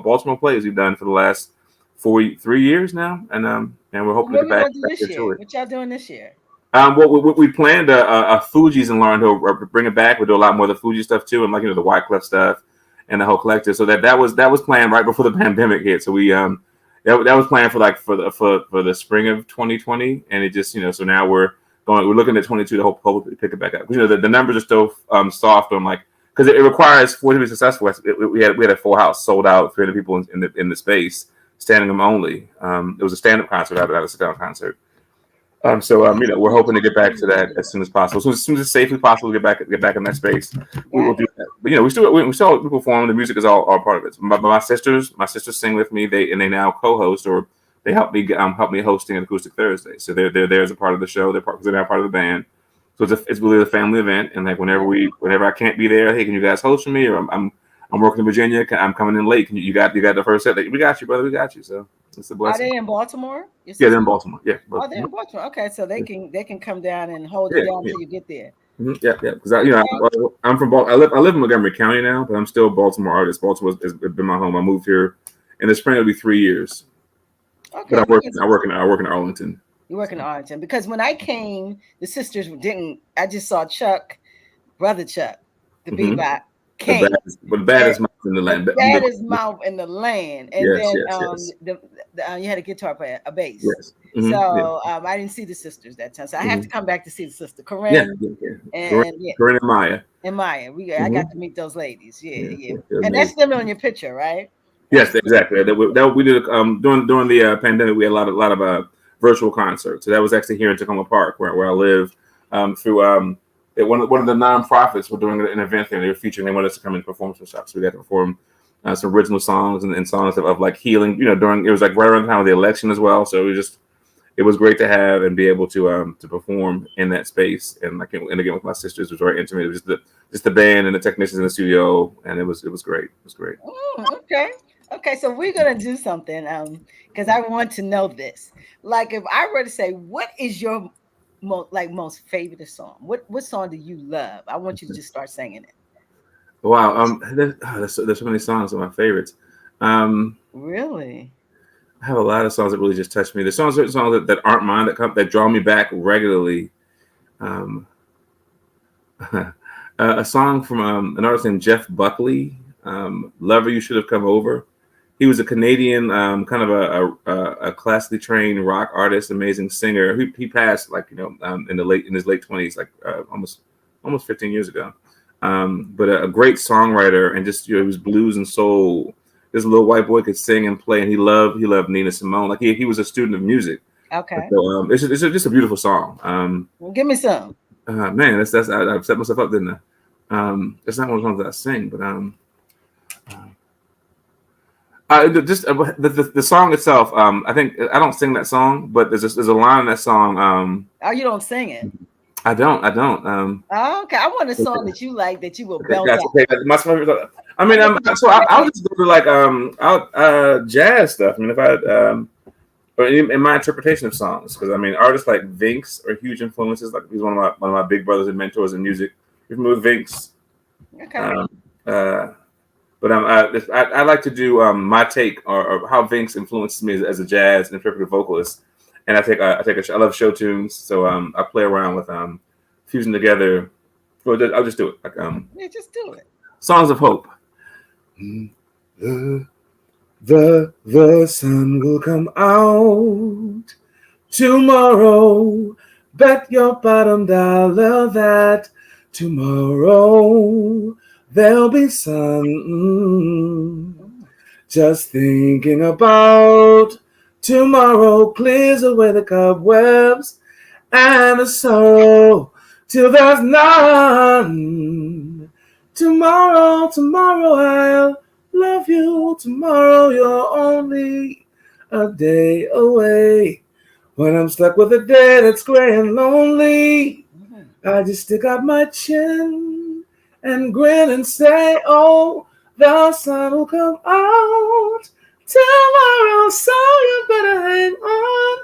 Speaker 2: Baltimore Plays we've done for the last 3 years now, and we're hoping to get back
Speaker 1: this year. What y'all doing this year?
Speaker 2: We planned a Fuji's in Lauryn Hill, bring it back. We'll do a lot more of the Fuji stuff too, and like the Wyclef stuff and the whole collective. So that was planned right before the pandemic hit. So we that was planned for the spring of 2020, and it just so now we're looking at 22 to hopefully pick it back up. The numbers are still soft on because it requires for it to be successful. We had a full house sold out, 300 people in the space, standing room only. It was a stand-up concert, not a sit-down concert. We're hoping to get back to that as soon as possible. So as soon as it's safely possible to get back in that space, we will do that. But we still perform. The music is all part of it. My sisters sing with me. They now co-host, or they help me hosting an Acoustic Thursdays. So they're there as a part of the show. They're now part of the band. So it's really a family event. And like whenever I can't be there, hey, can you guys host for me? Or I'm working in Virginia. I'm coming in late. You got the first set. We got you, brother. We got you. So it's a blessing.
Speaker 1: Are they in Baltimore?
Speaker 2: Yeah, they're in Baltimore. Yeah.
Speaker 1: Oh, they're in Baltimore. Okay, so they can come down and hold it down until you get there.
Speaker 2: Mm-hmm. Yeah. Because I'm from Baltimore. I live in Montgomery County now, but I'm still a Baltimore artist. Baltimore has been my home. I moved here in the spring. It'll be 3 years. Okay. But I work in Arlington.
Speaker 1: You work in Arlington because when I came, the sisters didn't. I just saw Chuck, brother Chuck, the bebop. Came.
Speaker 2: The baddest mouth in the land.
Speaker 1: The baddest mouth in the land. And then you had a guitar player, a bass.
Speaker 2: Yes.
Speaker 1: Mm-hmm. So I didn't see the sisters that time. So I have to come back to see the sister. Corinne.
Speaker 2: Corinne and Maya.
Speaker 1: And Maya. I got to meet those ladies. Yeah. And that's them on your picture, right?
Speaker 2: Yes, exactly. We did during the pandemic. We had a lot of virtual concerts. So that was actually here in Tacoma Park, where I live. Through one of the nonprofits were doing an event there. They were featuring. They wanted us to come and perform some stuff. So we got to perform some original songs and songs of like healing. During it was like right around the time of the election as well. So it it was great to have and be able to perform in that space. And like, and again with my sisters, it was very intimate. It was just the band and the technicians in the studio, and it was great. It was great.
Speaker 1: Okay. Okay, so we're gonna do something because I want to know this. Like, if I were to say, what is your most favorite song? What song do you love? I want you to just start singing it.
Speaker 2: Wow. There's so many songs of my favorites. Um,
Speaker 1: Really?
Speaker 2: I have a lot of songs that really just touch me. There's certain songs that aren't mine that draw me back regularly. Um, a song from an artist named Jeff Buckley, "Lover You Should Have Come Over." He was a Canadian, kind of a classically trained rock artist, amazing singer. He passed in his late 20s, like almost 15 years ago. But a great songwriter, and just, he was blues and soul. This little white boy could sing and play, and he loved Nina Simone. Like, he was a student of music.
Speaker 1: Okay.
Speaker 2: So just a beautiful song.
Speaker 1: Well, give me some.
Speaker 2: Man, I've set myself up, didn't I? It's not one of the songs that I sing, but the song itself. I think I don't sing that song, but there's a line in that song.
Speaker 1: Oh, you don't sing it?
Speaker 2: I don't.
Speaker 1: Oh, okay. I want a song that you like that you will belt
Speaker 2: Gotcha.
Speaker 1: out.
Speaker 2: Okay, my favorite. I mean, I'll just go to like jazz stuff. I mean, if I or in my interpretation of songs, because I mean, artists like Vinx are huge influences. Like, he's one of my big brothers and mentors in music. You're familiar with Vinx?
Speaker 1: Okay.
Speaker 2: But I like to do my take or how Vinx influences me as a jazz and interpretive vocalist. And I love show tunes, so I play around with fusing together. Well, I'll just do it. Like,
Speaker 1: Yeah, just do it.
Speaker 2: Songs of Hope. The sun will come out tomorrow. Bet your bottom dollar that tomorrow there'll be sun. Just thinking about tomorrow clears away the cobwebs and the sorrow till there's none. Tomorrow I'll love you. Tomorrow you're only a day away. When I'm stuck with a day that's gray and lonely, I just stick out my chin and grin and say, oh, the sun will come out tomorrow, so you better hang on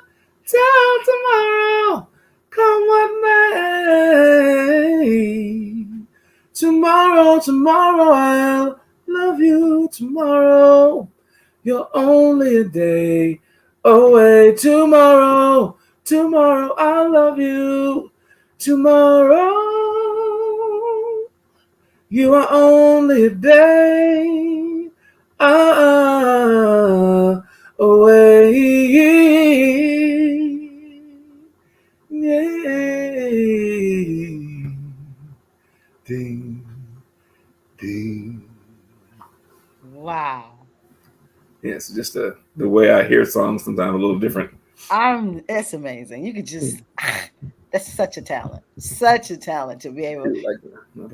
Speaker 2: till tomorrow, come what may. Tomorrow I'll love you. Tomorrow you're only a day away. Tomorrow I'll love you. Tomorrow you are only a day away. Yeah. Ding, ding.
Speaker 1: Wow.
Speaker 2: Yes, just the way I hear songs sometimes a little different.
Speaker 1: It's amazing. You could just that's such a talent. Such a talent to be able.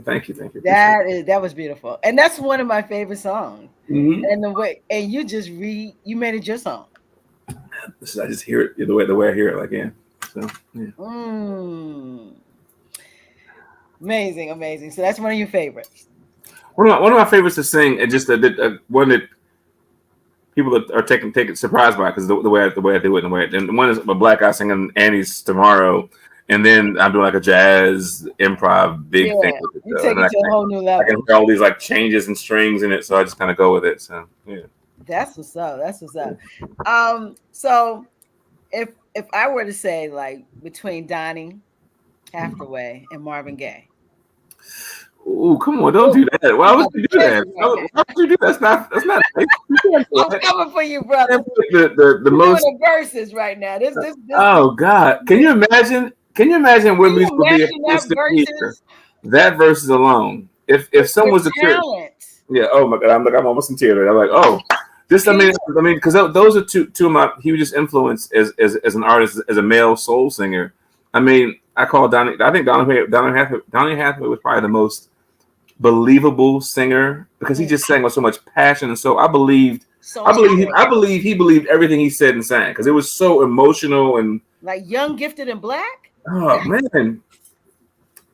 Speaker 2: Thank you.
Speaker 1: That was beautiful. And that's one of my favorite songs.
Speaker 2: Mm-hmm.
Speaker 1: And you just you made it your song.
Speaker 2: I just hear it the way I hear it, like, yeah. So, yeah.
Speaker 1: Amazing. So that's one of your favorites.
Speaker 2: One of my favorites to sing, and just one that people are taken surprised by, because the way I do it, and one is a black guy singing Annie's Tomorrow, and then I'm doing like a jazz improv big thing with it.
Speaker 1: You take it to a whole new level.
Speaker 2: I can hear all these like changes and strings in it, so I just kind of go with it. So yeah.
Speaker 1: That's what's up. So if I were to say, like, between Donny Hathaway and Marvin Gaye.
Speaker 2: Oh, come on! Don't do that. Why would you do that? Why would you do that? That's not.
Speaker 1: I'm coming for you, brother.
Speaker 2: The most
Speaker 1: doing the verses right now. This.
Speaker 2: Oh God! Can you imagine? Where music would be that verses alone? If someone was a talent. Yeah. Oh my God! I'm almost in tears. I'm like, oh, this. I mean, because those are two of my hugest influence as an artist, as a male soul singer. I mean, I call Donny. I think Donny Hathaway was probably the most believable singer, because he just sang with so much passion, and so I believed
Speaker 1: So talented.
Speaker 2: I believe he believed everything he said and sang because it was so emotional and
Speaker 1: Like Young, Gifted, and Black.
Speaker 2: oh man,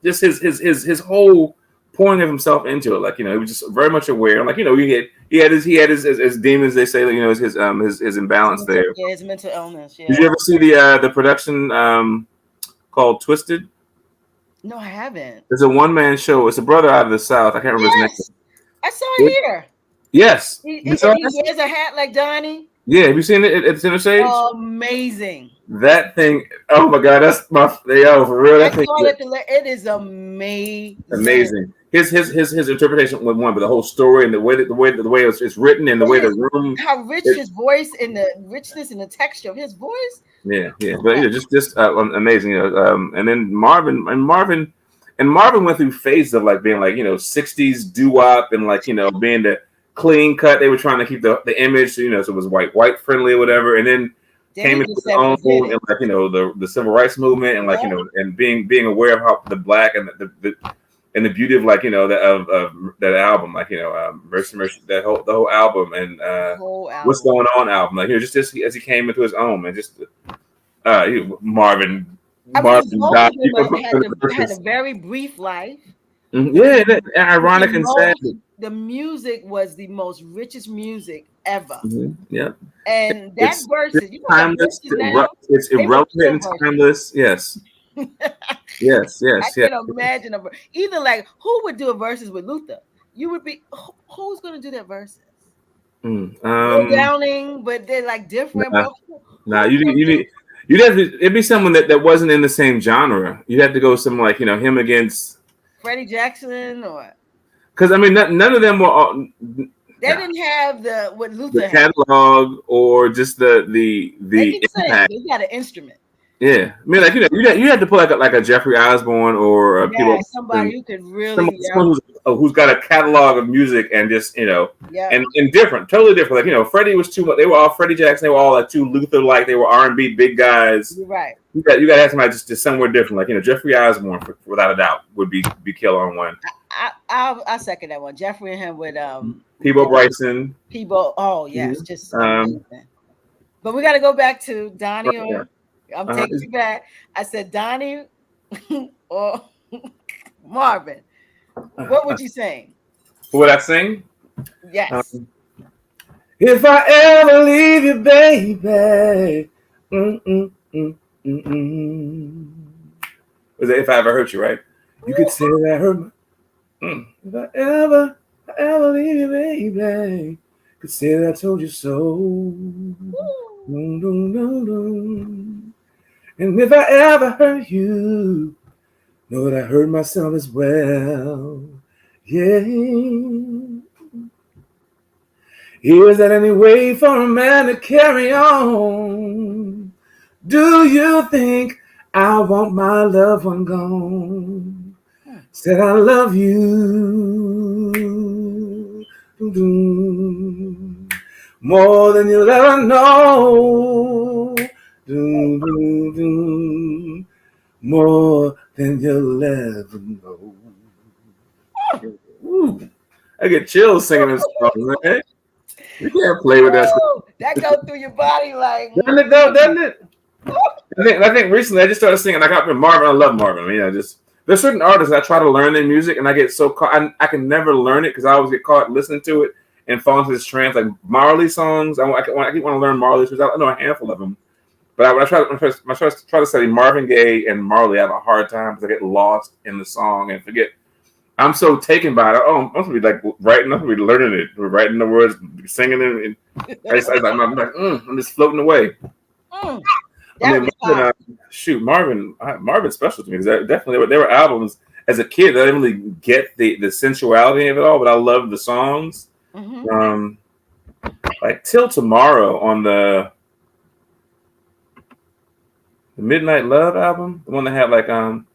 Speaker 2: just his whole pouring of himself into it. Like he was just very much aware. Like he had his demons. They say his imbalance there.
Speaker 1: Yeah, his mental illness. Yeah.
Speaker 2: Did you ever see the production called Twisted?
Speaker 1: No, I haven't.
Speaker 2: It's a one-man show. It's a brother out of the South. I can't remember his name.
Speaker 1: I saw it here.
Speaker 2: Yes.
Speaker 1: He wears a hat like Donnie.
Speaker 2: Yeah, have you seen it at Center Stage?
Speaker 1: Amazing.
Speaker 2: That thing, oh my God, that's my for real. That thing,
Speaker 1: it is amazing.
Speaker 2: Amazing. His interpretation was one, but the whole story and the way it's written and the way the room,
Speaker 1: how rich his voice and the richness and the texture of his voice.
Speaker 2: Yeah, but just amazing. And then Marvin went through phases of like being like 60s doo-wop and like being the clean cut. They were trying to keep the image, so it was white friendly or whatever, and then came into his own and like the civil rights movement and like and being aware of how the black and the beauty of like of that album, like Mercy the whole album and What's Going On album, like just as he came into his own and just Marvin
Speaker 1: died. Had a very brief life.
Speaker 2: Yeah, ironic and sad.
Speaker 1: The music was the most richest music ever.
Speaker 2: Yeah,
Speaker 1: and that verse,
Speaker 2: timeless. It's irrelevant and timeless. Yes. yes.
Speaker 1: I can imagine either like who would do a verses with Luther? You would be who's going to do that verses? Downing, but they're like different.
Speaker 2: You'd have to. It'd be someone that wasn't in the same genre. You'd have to go someone like him against
Speaker 1: Freddie Jackson or.
Speaker 2: Because I mean, none of them were.
Speaker 1: They didn't have what Luther
Speaker 2: the catalog or just the impact.
Speaker 1: They got an instrument.
Speaker 2: Yeah, I mean, like you had to put like a Jeffrey Osborne or
Speaker 1: somebody who could really
Speaker 2: someone who's got a catalog of music and just and different, totally different. Like Freddie was too much. They were all Freddie Jackson. They were all like too Luther like. They were R&B big guys.
Speaker 1: You're right.
Speaker 2: You got to have somebody just somewhere different. Like Jeffrey Osborne, without a doubt, would be killer on one.
Speaker 1: I'll second that one. Jeffrey and him with
Speaker 2: Peebo Bryson.
Speaker 1: Peebo. Oh yes, just amazing. But we got to go back to Donnie or. I'm taking you back. I said Donnie or Marvin. What would you sing?
Speaker 2: What would I sing?
Speaker 1: Yes.
Speaker 2: If I ever leave you, baby. Was that If I Ever Hurt You, right? You could say that hurt my. If I ever leave you, baby. Could say that I told you so. And if I ever hurt you, know that I hurt myself as well. Yeah. Is that any way for a man to carry on? Do you think I want my loved one gone? Said I love you more than you'll ever know. More than you'll ever know. Ooh, I get chills singing this song, man. You can't play with that.
Speaker 1: That goes through your body like.
Speaker 2: Doesn't it? I think recently I just started singing. I got with Marvin. I love Marvin. I mean, there's certain artists I try to learn their music, and I get so caught. I can never learn it because I always get caught listening to it and fall into this trance. Like Marley songs, I keep want to learn Marley songs. I know a handful of them. But when I try to study Marvin Gaye and Marley, I have a hard time because I get lost in the song and forget. I'm so taken by it. Oh, I'm supposed to be like writing. I'm supposed to be learning it, writing the words, singing it. And I'm just floating away. Marvin's special to me because definitely there were albums as a kid that I didn't really get the sensuality of it all, but I loved the songs. Like Till Tomorrow on the Midnight Love album, the one that had like Come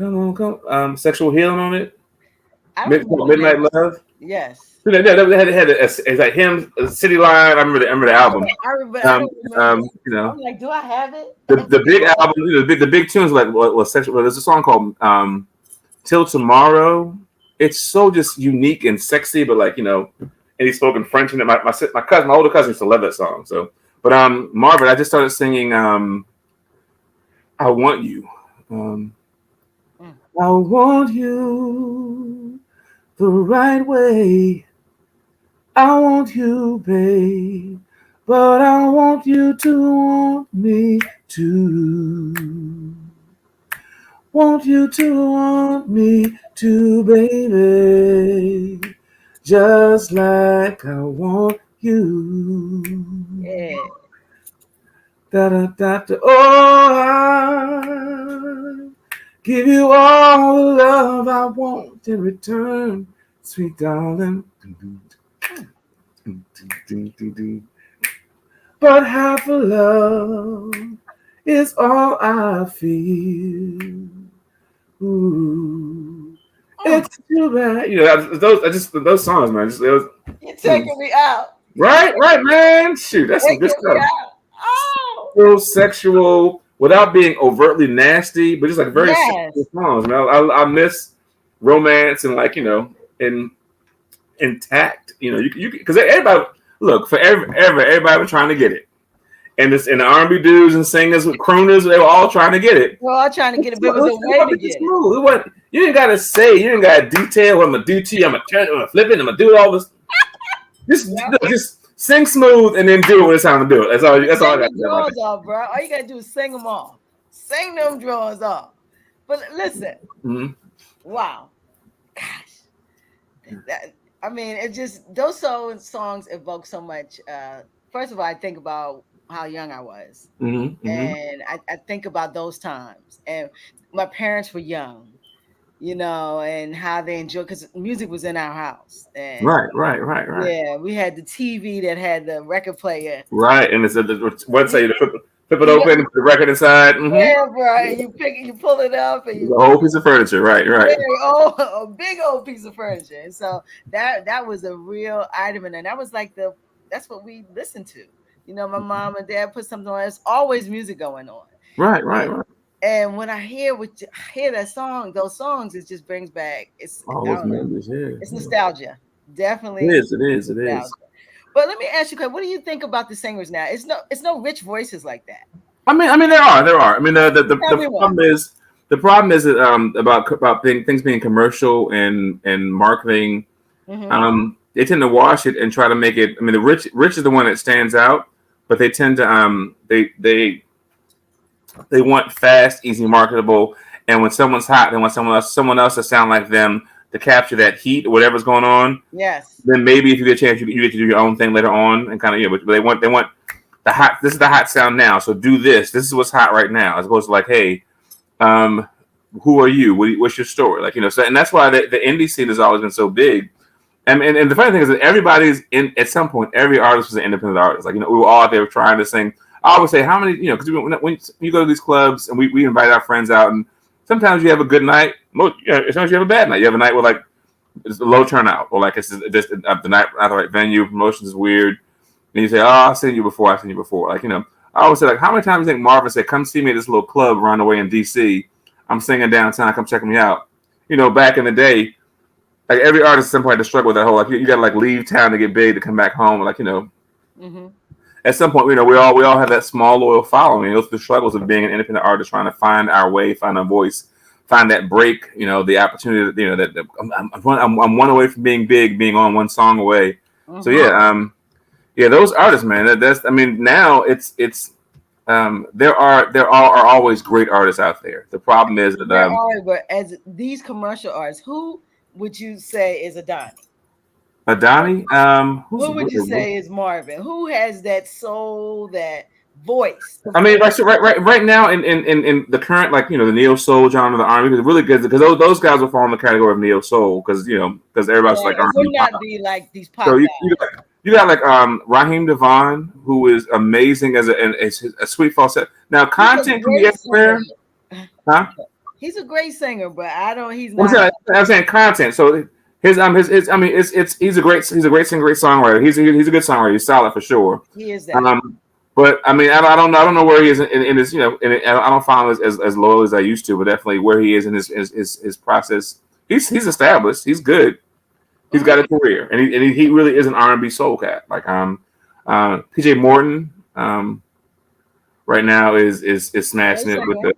Speaker 2: On, Sexual Healing on it. Midnight Love.
Speaker 1: Yes.
Speaker 2: They had it's like him, City Line. I remember the album.
Speaker 1: I remember.
Speaker 2: I'm
Speaker 1: like, do I have it?
Speaker 2: The big album, the big tunes like sexual. There's a song called Till Tomorrow. It's so just unique and sexy, but like and he spoke in French. And my older cousin used to love that song. So, but Marvin, I just started singing "I Want You." I want you the right way. I want you, babe, but I want you to want me too. Want you to want me too, baby, just like I want you.
Speaker 1: Yeah.
Speaker 2: Da da da da. Oh, I give you all the love I want in return, sweet darling. But half a love is all I feel. Ooh, it's too bad. You know, those songs, man.
Speaker 1: You're taking me out.
Speaker 2: Right, man. Shoot, that's some good
Speaker 1: Taking me
Speaker 2: stuff.
Speaker 1: out. Oh.
Speaker 2: Real sexual, without being overtly nasty, but just like very
Speaker 1: Yes.
Speaker 2: sexual songs, man. I miss romance and like and intact. You because everybody look for everybody was trying to get it. And the R&B dudes and singers with crooners, they were all trying to get it.
Speaker 1: We're all trying to get it, but it was a way to get it.
Speaker 2: You didn't gotta say, you didn't gotta detail what I'm gonna do to you. I'm gonna turn it, I'm gonna flip it, I'm gonna do all this. Just sing smooth and then do it when it's time to do it. That's all I got to do.
Speaker 1: Drawers off, bro. All you gotta do is sing them off. Sing them drawers off. But listen, wow, gosh, I mean, it just those songs evoke so much. First of all, I think about how young I was, and I think about those times, and my parents were young, and how they enjoyed because music was in our house. And
Speaker 2: right.
Speaker 1: Yeah, we had the TV that had the record player.
Speaker 2: Right, and it's the website. You flip it open, put the record inside.
Speaker 1: Yeah, bro. You pull it up, and
Speaker 2: the whole piece of furniture. Right.
Speaker 1: A big old piece of furniture. And so that was a real item, and that was like that's what we listened to. My mom and dad put something on. There's always music going on. Right. And when I hear that song, those songs, it just brings back all those memories. Yeah, it's nostalgia. Definitely,
Speaker 2: it is.
Speaker 1: But let me ask you, what do you think about the singers now? It's no rich voices like that.
Speaker 2: I mean, there are. I mean, the problem is that about things being commercial and marketing. They tend to wash it and try to make it. I mean, the rich is the one that stands out, but they tend to they want fast, easy, marketable. And when someone's hot, they want someone else to sound like them to capture that heat or whatever's going on.
Speaker 1: Yes.
Speaker 2: Then maybe if you get a chance, you get to do your own thing later on and kind of but they want the hot. This is the hot sound now, so do this. This is what's hot right now, as opposed to like, hey, who are you? What's your story? Like so, and that's why the indie scene has always been so big. And the funny thing is that everybody's at some point. Every artist was an independent artist. Like we were all out there trying to sing. I always say how many because when you go to these clubs and we invite our friends out and sometimes you have a good night. Sometimes you have a bad night. You have a night where like it's a low turnout or like it's just the night not the right venue. Promotions is weird. And you say, oh, I've seen you before. Like I always say like how many times do you think Marvin said, come see me at this little club around the way in DC. I'm singing downtown. Come check me out. Back in the day. Like every artist at some point had to struggle with that whole like you gotta like leave town to get big to come back home. Like at some point we all have that small loyal following. Those are the struggles of being an independent artist, trying to find our way, find our voice, find that break. The opportunity. That I'm one away from being big, being on one song away. So those artists, man. That's I mean now it's there are always great artists out there. The problem is that
Speaker 1: but as these commercial artists, who would you say is Adani?
Speaker 2: Adani?
Speaker 1: Who would you say is Marvin? Who has that soul, that voice?
Speaker 2: I mean, right now in the current the neo soul genre, the R&B is really good because those guys will fall in the category of neo soul because everybody's like R&B.
Speaker 1: Would not be like these pop.
Speaker 2: So you got like Raheem Devon, who is amazing as a sweet falsetto. Now content can be everywhere. Huh?
Speaker 1: He's a great singer, but he's not.
Speaker 2: I'm saying content. So he's a great singer, great songwriter. He's a good songwriter. He's solid for sure.
Speaker 1: He is that.
Speaker 2: But I mean, I don't know where he is in his I don't follow him as loyal as I used to, but definitely where he is in his process. He's established. He's good. He's got a career, and he really is an R&B soul cat. Like PJ Morton right now is smashing it with the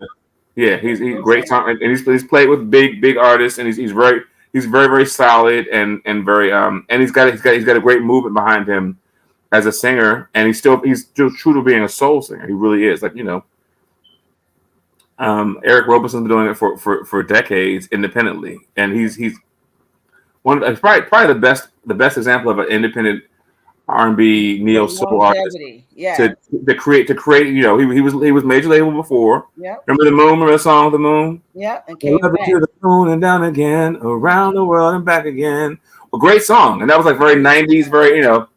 Speaker 2: he's great song, and he's played with big artists, and he's very solid and very and he's got a great movement behind him as a singer, and he's still true to being a soul singer. He really is. Like, you know, Eric Roberson's been doing it for decades independently, and he's probably the best example of an independent R&B neo soul artist to create. You know, he was major label before.
Speaker 1: Yeah.
Speaker 2: Remember the moon? Remember the song The Moon?
Speaker 1: Yeah. And came back.
Speaker 2: To the moon and down again, around the world and back again. A great song, and that was like very 90s, very, you know.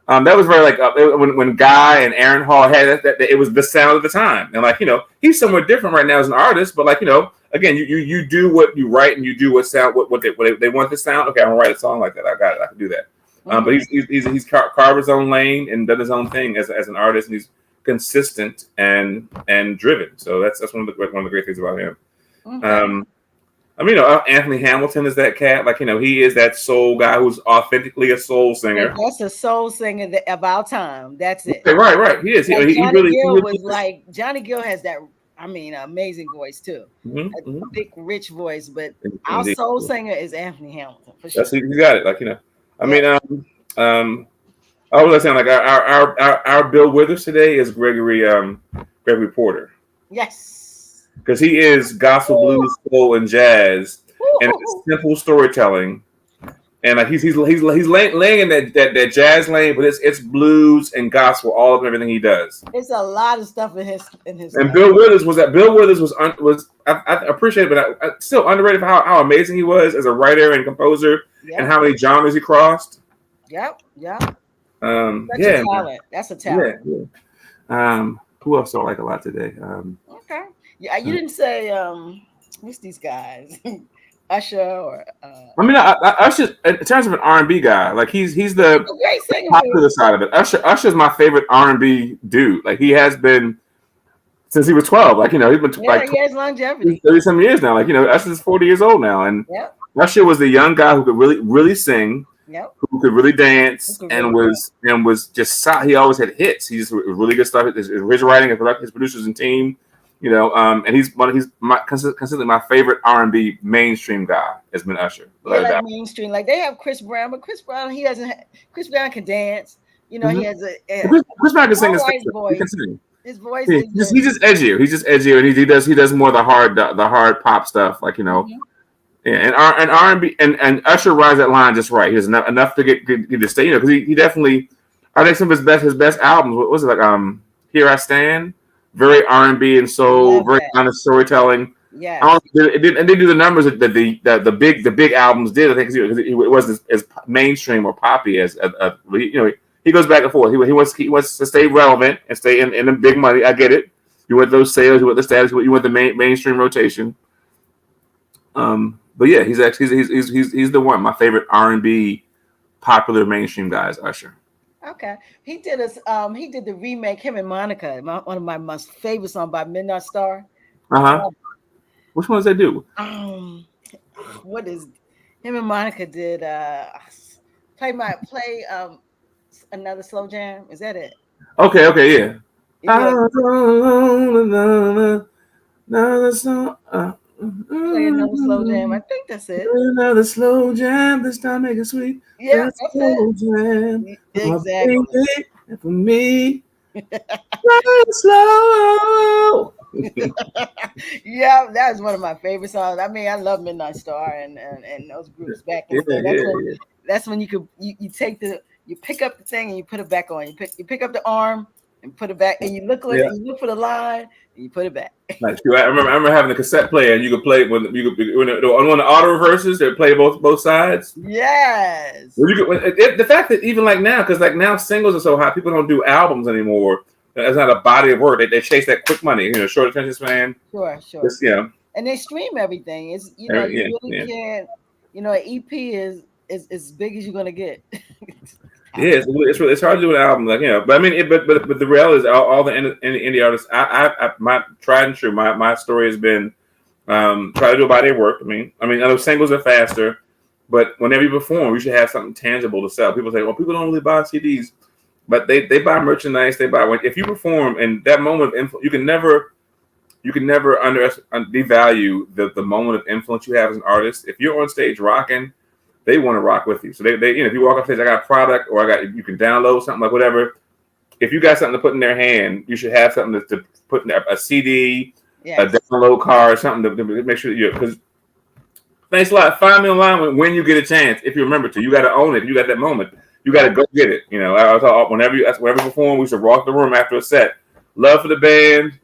Speaker 2: That was very like when Guy and Aaron Hall had that, it was the sound of the time, and like, you know, he's somewhat different right now as an artist, but like, you know, again, you do what you write, and you do what they want to sound. Okay, I'm gonna write a song like that. I got it. I can do that. But he's carved his own lane and done his own thing as an artist, and he's consistent and driven. So that's one of the great things about him. I mean, you know, Anthony Hamilton is that cat. Like, you know, he is that soul guy who's authentically a soul singer.
Speaker 1: That's a soul singer of our time. That's it.
Speaker 2: Right. He is.
Speaker 1: Like
Speaker 2: he really
Speaker 1: was like, Johnny Gill has that, I mean, amazing voice too. A thick, rich voice. But our soul singer is Anthony Hamilton for sure.
Speaker 2: He's got it. Like, you know, I mean, I was saying, like, our Bill Withers today is Gregory Porter.
Speaker 1: Yes.
Speaker 2: Because he is gospel, blues, soul, and jazz, and simple storytelling, and like he's laying in that jazz lane, but it's blues and gospel all of everything he does.
Speaker 1: It's a lot of stuff in his.
Speaker 2: And life. Bill Withers was I appreciate it, but I still underrated for how amazing he was as a writer and composer, and how many genres he crossed.
Speaker 1: Yep.
Speaker 2: A talent.
Speaker 1: That's a talent.
Speaker 2: Yeah. Who else do I like a lot today?
Speaker 1: Okay. Yeah, you didn't say what's these guys, Usher or.
Speaker 2: I mean, Usher in terms of an R&B guy, like he's the popular side of it. Usher's my favorite R&B dude. Like, he has been since he was 12. Like, you know, he's been
Speaker 1: he has longevity.
Speaker 2: 30-some years now. Like, you know, Usher's 40 years old now, and Usher was the young guy who could really sing. Who could really dance and was just solid. He always had hits. He just was really good stuff. His writing, his producers and team. You know, and he's consistently my favorite R&B mainstream guy has been Usher.
Speaker 1: Like mainstream, like they have Chris Brown, but Chris Brown Chris Brown can dance. You know, he has a
Speaker 2: Chris Brown can sing his
Speaker 1: voice. His voice
Speaker 2: he's just edgier. He's just edgier, and he does more of the hard pop stuff, like, you know. Yeah, and R&B and Usher rides that line just right. He has enough to get to stay, you know, because he definitely, I think some of his best albums. What was it, like? Here I Stand. Very R&B and soul, very honest storytelling. Yeah, it didn't do the numbers that the big albums did. I think because it wasn't as mainstream or poppy as you know. He goes back and forth. He wants to stay relevant and stay in the big money. I get it. You want those sales. You want the status. You want the mainstream rotation. But yeah, he's the one. My favorite R&B popular mainstream guy is Usher.
Speaker 1: Okay, he did the remake, him and Monica, one of my most favorite songs by Midnight Star.
Speaker 2: Which one does they do?
Speaker 1: What is him and Monica did? Play another slow jam. Is that it?
Speaker 2: Okay, yeah.
Speaker 1: Play another slow jam. I think that's it.
Speaker 2: Another slow jam. This time make it sweet.
Speaker 1: Yeah, that's
Speaker 2: slow jam.
Speaker 1: Exactly.
Speaker 2: For me. Slow.
Speaker 1: Yeah, that is one of my favorite songs. I mean, I love Midnight Star and those groups back in the day. That's when you pick up the thing and you put it back on. You pick up the arm and put it back, and you look for the line and you put it back.
Speaker 2: Nice. I remember having a cassette player, and you could play when on the auto reverses, they play both sides.
Speaker 1: Yes.
Speaker 2: The fact that even like now, because like now singles are so hot, people don't do albums anymore. It's not a body of work. They chase that quick money, you know, short attention span.
Speaker 1: Sure.
Speaker 2: Just, you know.
Speaker 1: And they stream everything. It's you really can't. You know, an EP is as big as you're gonna get.
Speaker 2: Yeah, it's hard to do an album, like, you know. But I mean, but the reality is all the indie artists. I my tried and true. My story has been try to do a body of work. I mean, I know singles are faster, But whenever you perform, you should have something tangible to sell. People say, well, people don't really buy CDs, but they buy merchandise. They buy if you perform in that moment of influence, you can never devalue the moment of influence you have as an artist. If you're on stage rocking, they want to rock with you. So they if you walk up stage, I got a product, or you can download something, like whatever. If you got something to put in their hand, you should have something to put in there, a CD, a download card, something to make sure that you're, because thanks a lot. Find me online when you get a chance. If you remember to, you got to own it. You got that moment. You got to go get it. I was whenever you perform, we should rock the room after a set. Love for the band,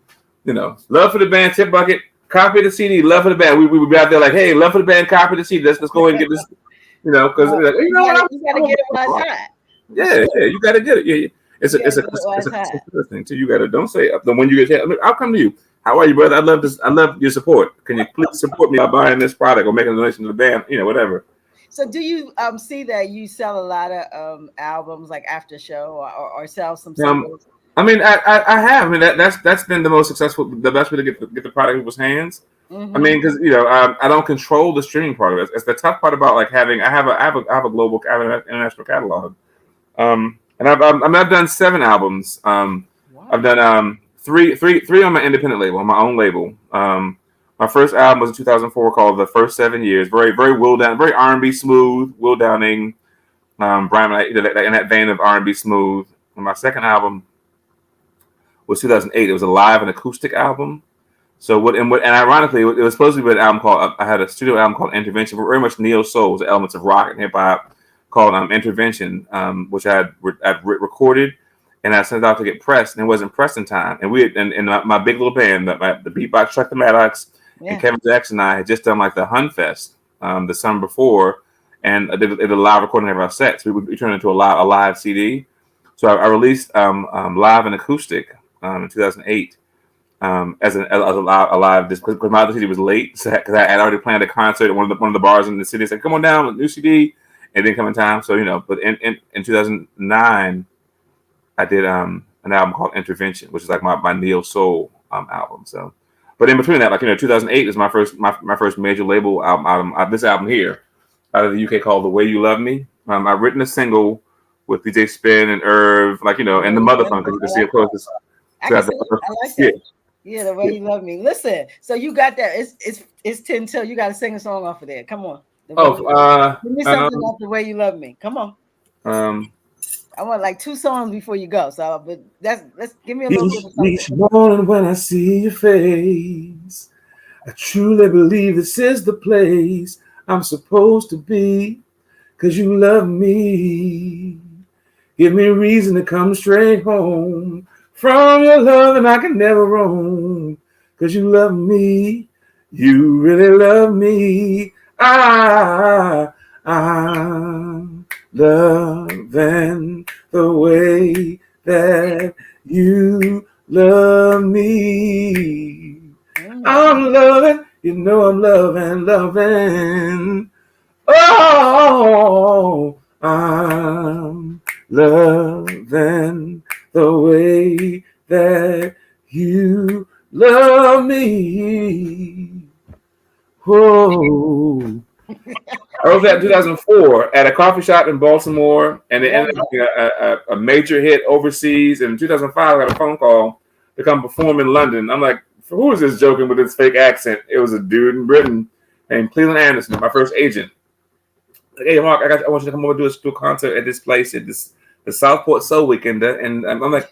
Speaker 2: love for the band. Tip bucket, copy the CD. Love for the band. We would be out there like, hey, love for the band. Copy the CD. Let's go ahead and get this. Because
Speaker 1: you got to get it while it's hot.
Speaker 2: Yeah, you got to get it. Yeah. It's a thing too. You got to don't say when you get. I'll come to you. How are you, brother? I love your support. Can you please support me by buying this product or making a donation to the band? Whatever.
Speaker 1: So do you see that you sell a lot of albums like after show or sell some singles?
Speaker 2: I mean, I have. I mean, that's been the most successful, the best way to get the product in people's hands. Mm-hmm. I mean, because I don't control the streaming part of it. It's the tough part about like having. I have a global, international catalog. And I've done 7 albums. Wow. I've done three on my independent label, on my own label. My first album was in 2004 called The First 7 Years. Very, very Will Down, very R&B smooth, Will Downing, Brian, in that vein of R&B smooth. And my second album was 2008. It was a live and acoustic album. So and ironically, it was supposed to be an album called. I had a studio album called Intervention, very much neo soul, the elements of rock and hip hop, called Intervention, which I had recorded. And I sent it out to get pressed, and it wasn't pressed in time. And my big little band, the BoXXuP, the Maddox, and Kevin Jackson and I had just done like the Hunfest the summer before, and I did a live recording of our sets. We turned it into a live CD. So I released live and acoustic in 2008 as a live disc, because my other CD was late, because I had already planned a concert at one of the bars in the city. Said, "Come on down with a new CD," and it didn't come in time. So but in 2009. I did an album called Intervention, which is like my neo soul album. So, but in between that, 2008 is my first major label album. This album here, out of the UK, called The Way You Love Me. I've written a single with DJ Spin and Irv, and the Motherfuckers. You can see, of course.
Speaker 1: I like that. Yeah, The Way You Love Me. Listen, so you got that. It's 10 till. You got to sing a song off of there. Come on. Give me something off The Way You Love Me. Come on. I want like 2 songs before you go. So, but let's give me a little bit of something.
Speaker 2: Each morning when I see your face, I truly believe this is the place I'm supposed to be, 'cause you love me. Give me a reason to come straight home from your love, and I can never roam, 'cause you love me. You really love me. I'm loving the way that you love me. I'm loving, I'm loving. Oh, I'm loving the way that you love me. Whoa. I wrote that in 2004 at a coffee shop in Baltimore, and it ended up being a major hit overseas. And in 2005, I got a phone call to come perform in London. I'm like, who is this joking with this fake accent? It was a dude in Britain named Cleveland Anderson, my first agent. Like, hey, Mark, I want you to come over and do a concert at this place at the Southport Soul Weekend. And I'm like,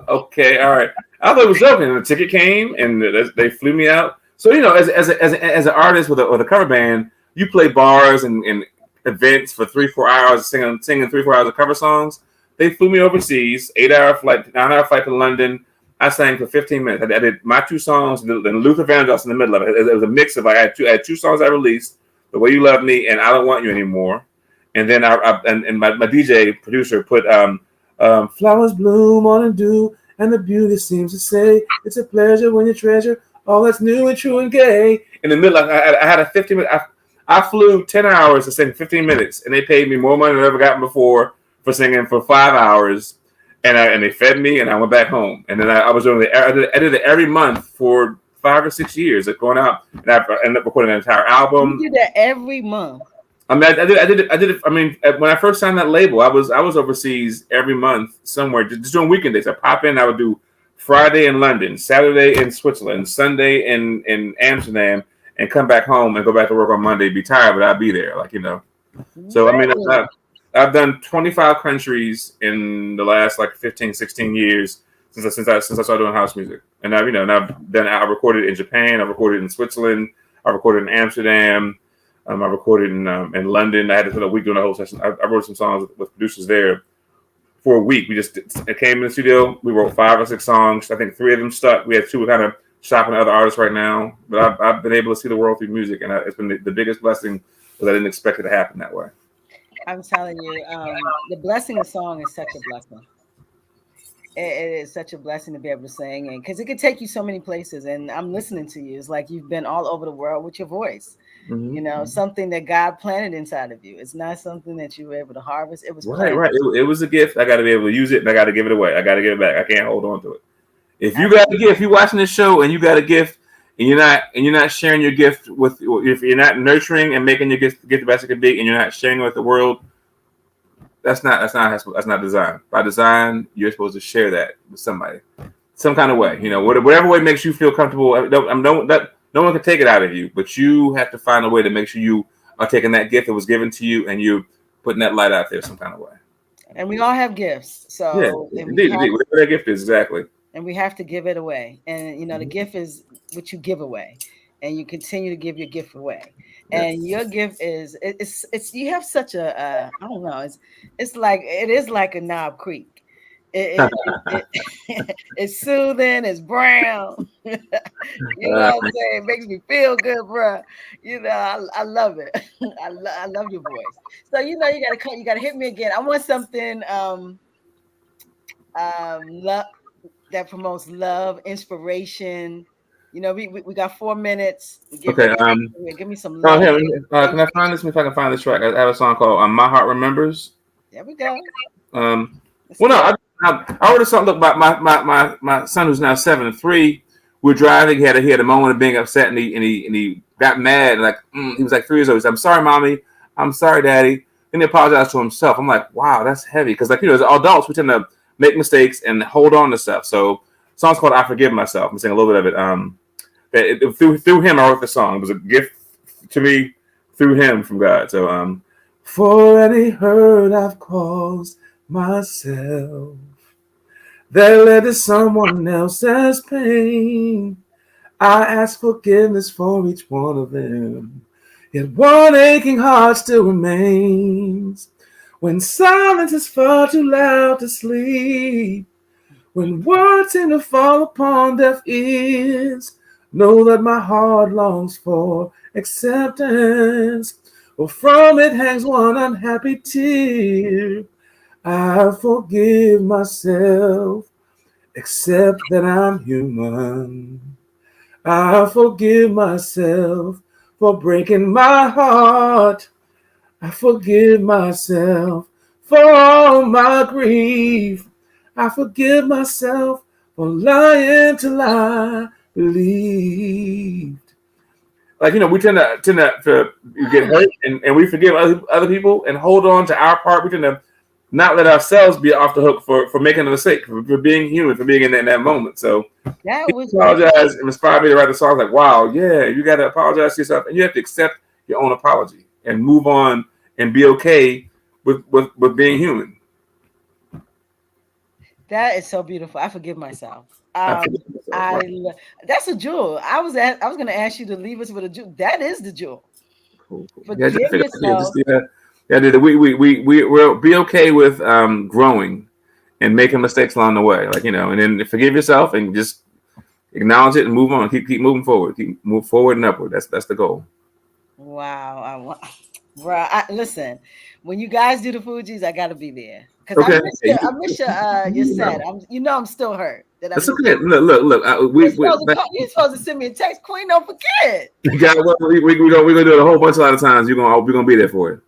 Speaker 2: okay, all right. I thought it was joking. And the ticket came, and they flew me out. So, as an artist with a cover band, you play bars and events for 3-4 hours, singing 3-4 hours of cover songs. They flew me overseas, 8-hour flight, 9-hour flight to London. I sang for 15 minutes. I did my 2 songs, and Luther Vandross in the middle of it. It was a mix of I had 2 songs I released, The Way You Love Me and I Don't Want You Anymore. And then my DJ producer put flowers bloom on and dew, and the beauty seems to say it's a pleasure when you treasure all that's new and true and gay. In the middle, I had a 15-minute. I flew 10 hours to sing 15 minutes, and they paid me more money than I've ever gotten before for singing for 5 hours. And they fed me, and I went back home. And then I was doing I did it every month for 5 or 6 years, going out, and I ended up recording an entire album.
Speaker 1: You did that every month.
Speaker 2: I mean, I did it. I mean, when I first signed that label, I was overseas every month somewhere, just doing weekend days. I pop in, I would do Friday in London, Saturday in Switzerland, Sunday in Amsterdam, and come back home and go back to work on Monday. Be tired, but I'd be there, like, you know. So I mean,
Speaker 1: Really?
Speaker 2: I've done 25 countries in the last like 15, 16 years since I started doing house music, and I've, you know, and I recorded in Japan, I recorded in Switzerland, I recorded in Amsterdam. I recorded in London. I had to spend a week doing a whole session. I wrote some songs with producers there for a week. I came in the studio. We wrote 5 or 6 songs. I think 3 of them stuck. We have 2 kind of shopping other artists right now. But I've been able to see the world through music, and it's been the biggest blessing because I didn't expect it to happen that way.
Speaker 1: I'm telling you, the blessing of song is such a blessing. It is such a blessing to be able to sing, and because it could take you so many places. And I'm listening to you. It's like you've been all over the world with your voice. You know,
Speaker 2: Mm-hmm.
Speaker 1: something that God planted inside of you. It's not something that you were able to harvest. It was
Speaker 2: Right,
Speaker 1: planted.
Speaker 2: right. It was a gift. I got to be able to use it, and I got to give it away. I got to give it back. I can't hold on to it. If you got a
Speaker 1: Absolutely.
Speaker 2: gift, you watching this show and you got a gift, and you're not sharing your gift with, if you're not nurturing and making your gift get the best it can be, and you're not sharing it with the world, that's not design. By design, you're supposed to share that with somebody, some kind of way. You know, whatever way makes you feel comfortable. No one can take it out of you, but you have to find a way to make sure you are taking that gift that was given to you and you putting that light out there some kind of way.
Speaker 1: And we all have gifts.
Speaker 2: Yeah,
Speaker 1: So,
Speaker 2: indeed, whatever that gift is, exactly.
Speaker 1: and we have to give it away. And you know, the
Speaker 2: Mhm.
Speaker 1: gift is what you give away, and you continue to give your gift away.
Speaker 2: Yeah.
Speaker 1: And your gift is it's you have such a I don't know, it's like it is like a Knob Creek. It's soothing, it's brown. You know
Speaker 2: Uh,
Speaker 1: what I'm saying? It makes me feel good, bro. You know, I love it. I love your voice. So you know, you gotta hit me again. I want something love that promotes love, inspiration. You know, we got 4 minutes. We give
Speaker 2: okay.
Speaker 1: give me some
Speaker 2: Oh,
Speaker 1: love.
Speaker 2: here. Can I
Speaker 1: Inspiration.
Speaker 2: find this? If I can find this track, I have a song called "My Heart Remembers."
Speaker 1: There we go.
Speaker 2: Um,
Speaker 1: Let's
Speaker 2: well, no,
Speaker 1: get it.
Speaker 2: I wrote a song. Look, my son who's now 7 and 3. We're driving. He had a moment of being upset, and he got mad. Like he was like 3 years old. He said, "I'm sorry, mommy. I'm sorry, daddy." Then he apologized to himself. I'm like, wow, that's heavy. Because like, you know, as adults, we tend to make mistakes and hold on to stuff. So, the song's called "I Forgive Myself." I'm singing a little bit of it. Through him, I wrote the song. It was a gift to me through him from God. So, for any hurt I've caused myself that led to someone else's pain, I ask forgiveness for each one of them. Yet one aching heart still remains. When silence is far too loud to sleep, when words seem to fall upon deaf ears, know that my heart longs for acceptance, or from it hangs one unhappy tear. I forgive myself, accept that I'm human. I forgive myself for breaking my heart. I forgive myself for all my grief. I forgive myself for lying till I believed. Like, you know, we tend to get hurt, and we forgive other people and hold on to our part. We tend to not let ourselves be off the hook for making a mistake, for being human, for being in that moment. So
Speaker 1: That
Speaker 2: he
Speaker 1: was beautiful.
Speaker 2: apologized and inspired me to write the song. Like, wow, yeah, you got to apologize to yourself, and you have to accept your own apology and move on and be okay with being human.
Speaker 1: That is so beautiful. I forgive myself.
Speaker 2: I forgive myself.
Speaker 1: I
Speaker 2: Right.
Speaker 1: lo- that's a jewel. I was going to ask you to leave us with a jewel. That is the jewel.
Speaker 2: Cool, cool. Yeah, just
Speaker 1: Forgive
Speaker 2: figure, yeah,
Speaker 1: yourself.
Speaker 2: we'll be okay with growing and making mistakes along the way, like, you know, and then forgive yourself and just acknowledge it and move on. Keep moving forward. Keep move forward and upward. That's the goal.
Speaker 1: Wow. Bruh, listen, when you guys do the Fugees, I got to be there because
Speaker 2: Okay.
Speaker 1: I miss your
Speaker 2: You
Speaker 1: set.
Speaker 2: know,
Speaker 1: you know, I'm still hurt that I
Speaker 2: that's
Speaker 1: missed
Speaker 2: okay.
Speaker 1: it.
Speaker 2: Look.
Speaker 1: You're supposed to send me a text, Queen. Don't forget.
Speaker 2: We got we're gonna do it a whole bunch of other times. We're gonna be there for you.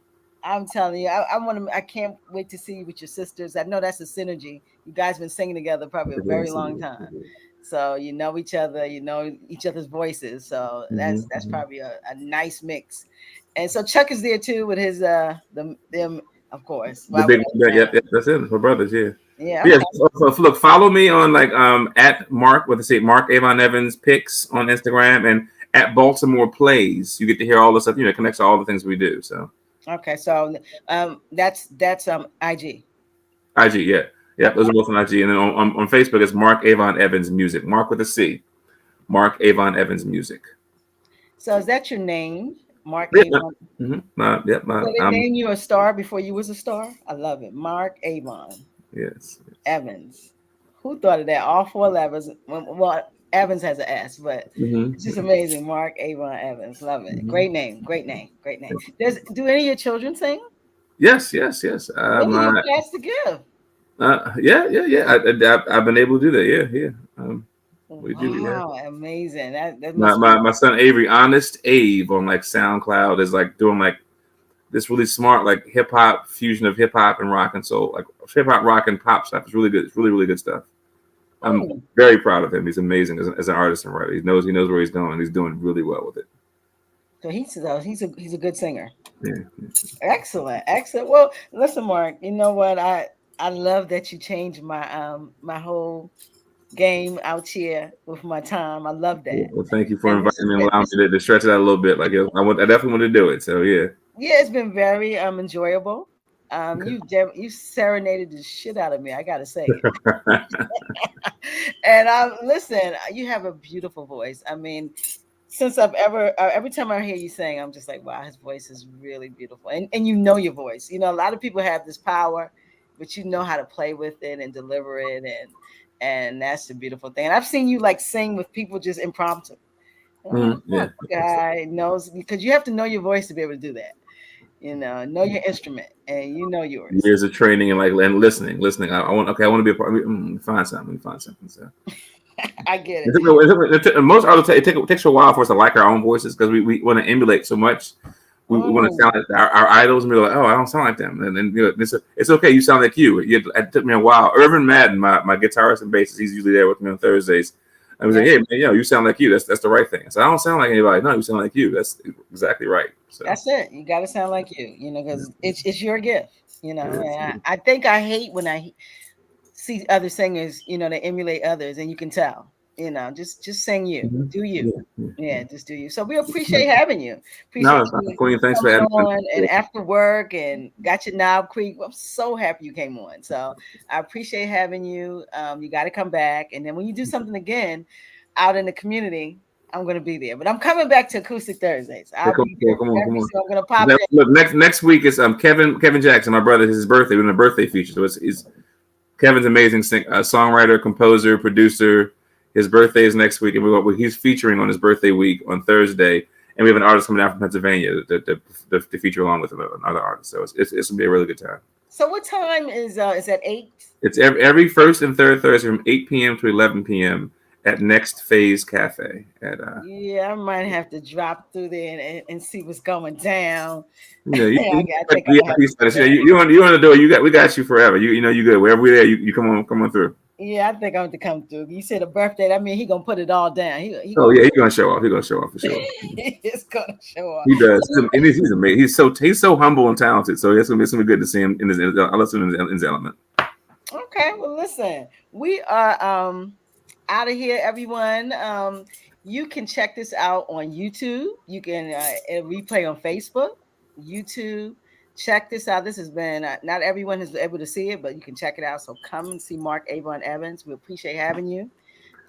Speaker 1: I'm telling you, I want to. I can't wait to see you with your sisters. I know that's a synergy. You guys been singing together probably a very long time, so you know each other. You know each other's voices. So that's
Speaker 2: Mm-hmm.
Speaker 1: probably a nice mix. And so Chuck is there too with his them, of course.
Speaker 2: The
Speaker 1: Why would
Speaker 2: big,
Speaker 1: I
Speaker 2: yeah,
Speaker 1: say?
Speaker 2: yeah, that's it. For brothers, yeah.
Speaker 1: Yeah,
Speaker 2: But yeah,
Speaker 1: okay.
Speaker 2: so look, follow me on like at Mark, what they say, Marc Avon Evans pics on Instagram, and at Baltimore Plays. You get to hear all the stuff. It connects to all the things we do. So
Speaker 1: Okay, so that's IG.
Speaker 2: IG, yeah, yeah, those
Speaker 1: Okay.
Speaker 2: are both on IG, and then on Facebook it's Marc Avon Evans Music. Mark with a C. Marc Avon Evans Music.
Speaker 1: So is that your name, Mark
Speaker 2: Yeah.
Speaker 1: Avon?
Speaker 2: Yeah.
Speaker 1: So they named you a star before you was a star? I love it. Mark Avon
Speaker 2: Yes.
Speaker 1: Evans. Who thought of that? All four levels. Well, Evans has an S, but it's just
Speaker 2: Mm-hmm.
Speaker 1: amazing. Mark Avon Evans. Love it.
Speaker 2: Mm-hmm.
Speaker 1: Great name. Great name. Great name. Do any of your children sing?
Speaker 2: Yes. Yes. Yes.
Speaker 1: Really? You passed the gift.
Speaker 2: Yeah. I've been able to do that. Yeah. Yeah. We do. Yeah.
Speaker 1: Wow, amazing. That
Speaker 2: My,
Speaker 1: must
Speaker 2: my
Speaker 1: be
Speaker 2: my son Avery, Honest Abe, on like SoundCloud is like doing like this really smart like hip hop fusion of hip hop and rock and soul, like hip hop, rock and pop stuff. It's really good. It's really good stuff. I'm
Speaker 1: hmm.
Speaker 2: very proud of him. He's amazing as an artist and writer. He knows where he's going. He's doing really well with it.
Speaker 1: So he's a good singer.
Speaker 2: Yeah.
Speaker 1: Excellent, excellent. Well, listen, Mark. You know what? I love that you changed my whole game out here with my time. I love that.
Speaker 2: Well, thank you for
Speaker 1: And
Speaker 2: inviting me and allowing
Speaker 1: this
Speaker 2: me to stretch it out a little bit. Like I definitely want to do it. So yeah.
Speaker 1: yeah, it's been very enjoyable.
Speaker 2: Okay.
Speaker 1: You serenaded the shit out of me. I gotta say it. And listen, you have a beautiful voice. I mean, since I've every time I hear you sing, I'm just like, wow, his voice is really beautiful. And you know your voice. You know, a lot of people have this power, but you know how to play with it and deliver it, and that's the beautiful thing. And I've seen you like sing with people just impromptu. And I'm like, oh,
Speaker 2: Yeah.
Speaker 1: guy knows because you have to know your voice to be able to do that. Know your instrument and you know yours.
Speaker 2: Years of training and like and listening. I want. Okay, I want to be a part. Find something. Let me find something. So.
Speaker 1: I get it.
Speaker 2: Most artists, it takes a while for us to like our own voices because we want to emulate so much. We want to
Speaker 1: Mm,
Speaker 2: sound like our idols, and we're like, oh, I don't sound like them. And then it's okay. You sound like you. It took me a while. Irvin Madden, my guitarist and bassist, he's usually there with me on Thursdays. I was
Speaker 1: yeah,
Speaker 2: like, hey, man, you sound like you. That's the right thing. So I don't sound like anybody. No, you sound like you. That's exactly right. So
Speaker 1: that's it. You got to sound like you. Because it's your gift.
Speaker 2: yeah,
Speaker 1: And I think I hate when I see other singers. They emulate others, and you can tell. Just sing you,
Speaker 2: mhm.
Speaker 1: do you.
Speaker 2: Yeah.
Speaker 1: Yeah, just do you. So we appreciate having you. Appreciate
Speaker 2: No,
Speaker 1: you
Speaker 2: Queen, thanks for
Speaker 1: coming
Speaker 2: having
Speaker 1: on and
Speaker 2: me.
Speaker 1: after work and got your Knob Creek. I'm so happy you came on. So I appreciate having you. You got to come back, and then when you do something again out in the community, I'm going to be there. But I'm coming back to Acoustic Thursdays.
Speaker 2: Hey,
Speaker 1: I'll
Speaker 2: come
Speaker 1: be
Speaker 2: on,
Speaker 1: there
Speaker 2: come on, come
Speaker 1: very
Speaker 2: on.
Speaker 1: soon. I'm going to pop
Speaker 2: Now,
Speaker 1: in.
Speaker 2: look, next week is Kevin Jackson, my brother. It's his birthday. We're doing a birthday feature. So it's Kevin's amazing songwriter, composer, producer. His birthday is next week, and he's featuring on his birthday week on Thursday. And we have an artist coming out from Pennsylvania to feature along with another artist. So it's gonna be a really good time.
Speaker 1: So what time is that 8?
Speaker 2: It's every first and third Thursday from 8 p.m. to 11 p.m. at Next Phase Cafe.
Speaker 1: Yeah, I might have to drop through there and see what's going down.
Speaker 2: You
Speaker 1: I
Speaker 2: like
Speaker 1: think I'm gonna have
Speaker 2: VIP
Speaker 1: to do
Speaker 2: status.
Speaker 1: that.
Speaker 2: You want to do it. We got you forever. You good. Wherever we're there, you come on through.
Speaker 1: Yeah, I think I'm going to come through. You said a birthday. I mean, he gonna put it all down. He
Speaker 2: Oh
Speaker 1: gonna
Speaker 2: yeah, he's gonna show off. He's gonna show off for sure.
Speaker 1: he's gonna show off.
Speaker 2: He does. He's amazing. He's so humble and talented. So it's gonna be good to see him in his. I listen in his element.
Speaker 1: Okay, well, listen, we are out of here, everyone. You can check this out on YouTube. You can replay on Facebook, YouTube. Check this out. This has been not everyone is able to see it, but you can check it out. So come and see Marc Avon Evans. We appreciate having you.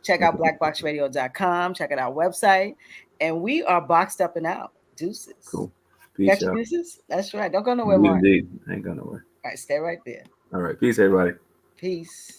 Speaker 1: Check out blackboxradio.com. Check out our website. And we are boxed up and out. Deuces.
Speaker 2: Cool.
Speaker 1: You got
Speaker 2: Peace
Speaker 1: your
Speaker 2: out.
Speaker 1: deuces? That's right. Don't go nowhere, Mark.
Speaker 2: Indeed. I ain't going nowhere.
Speaker 1: All right, stay right there.
Speaker 2: All right. Peace, everybody.
Speaker 1: Peace.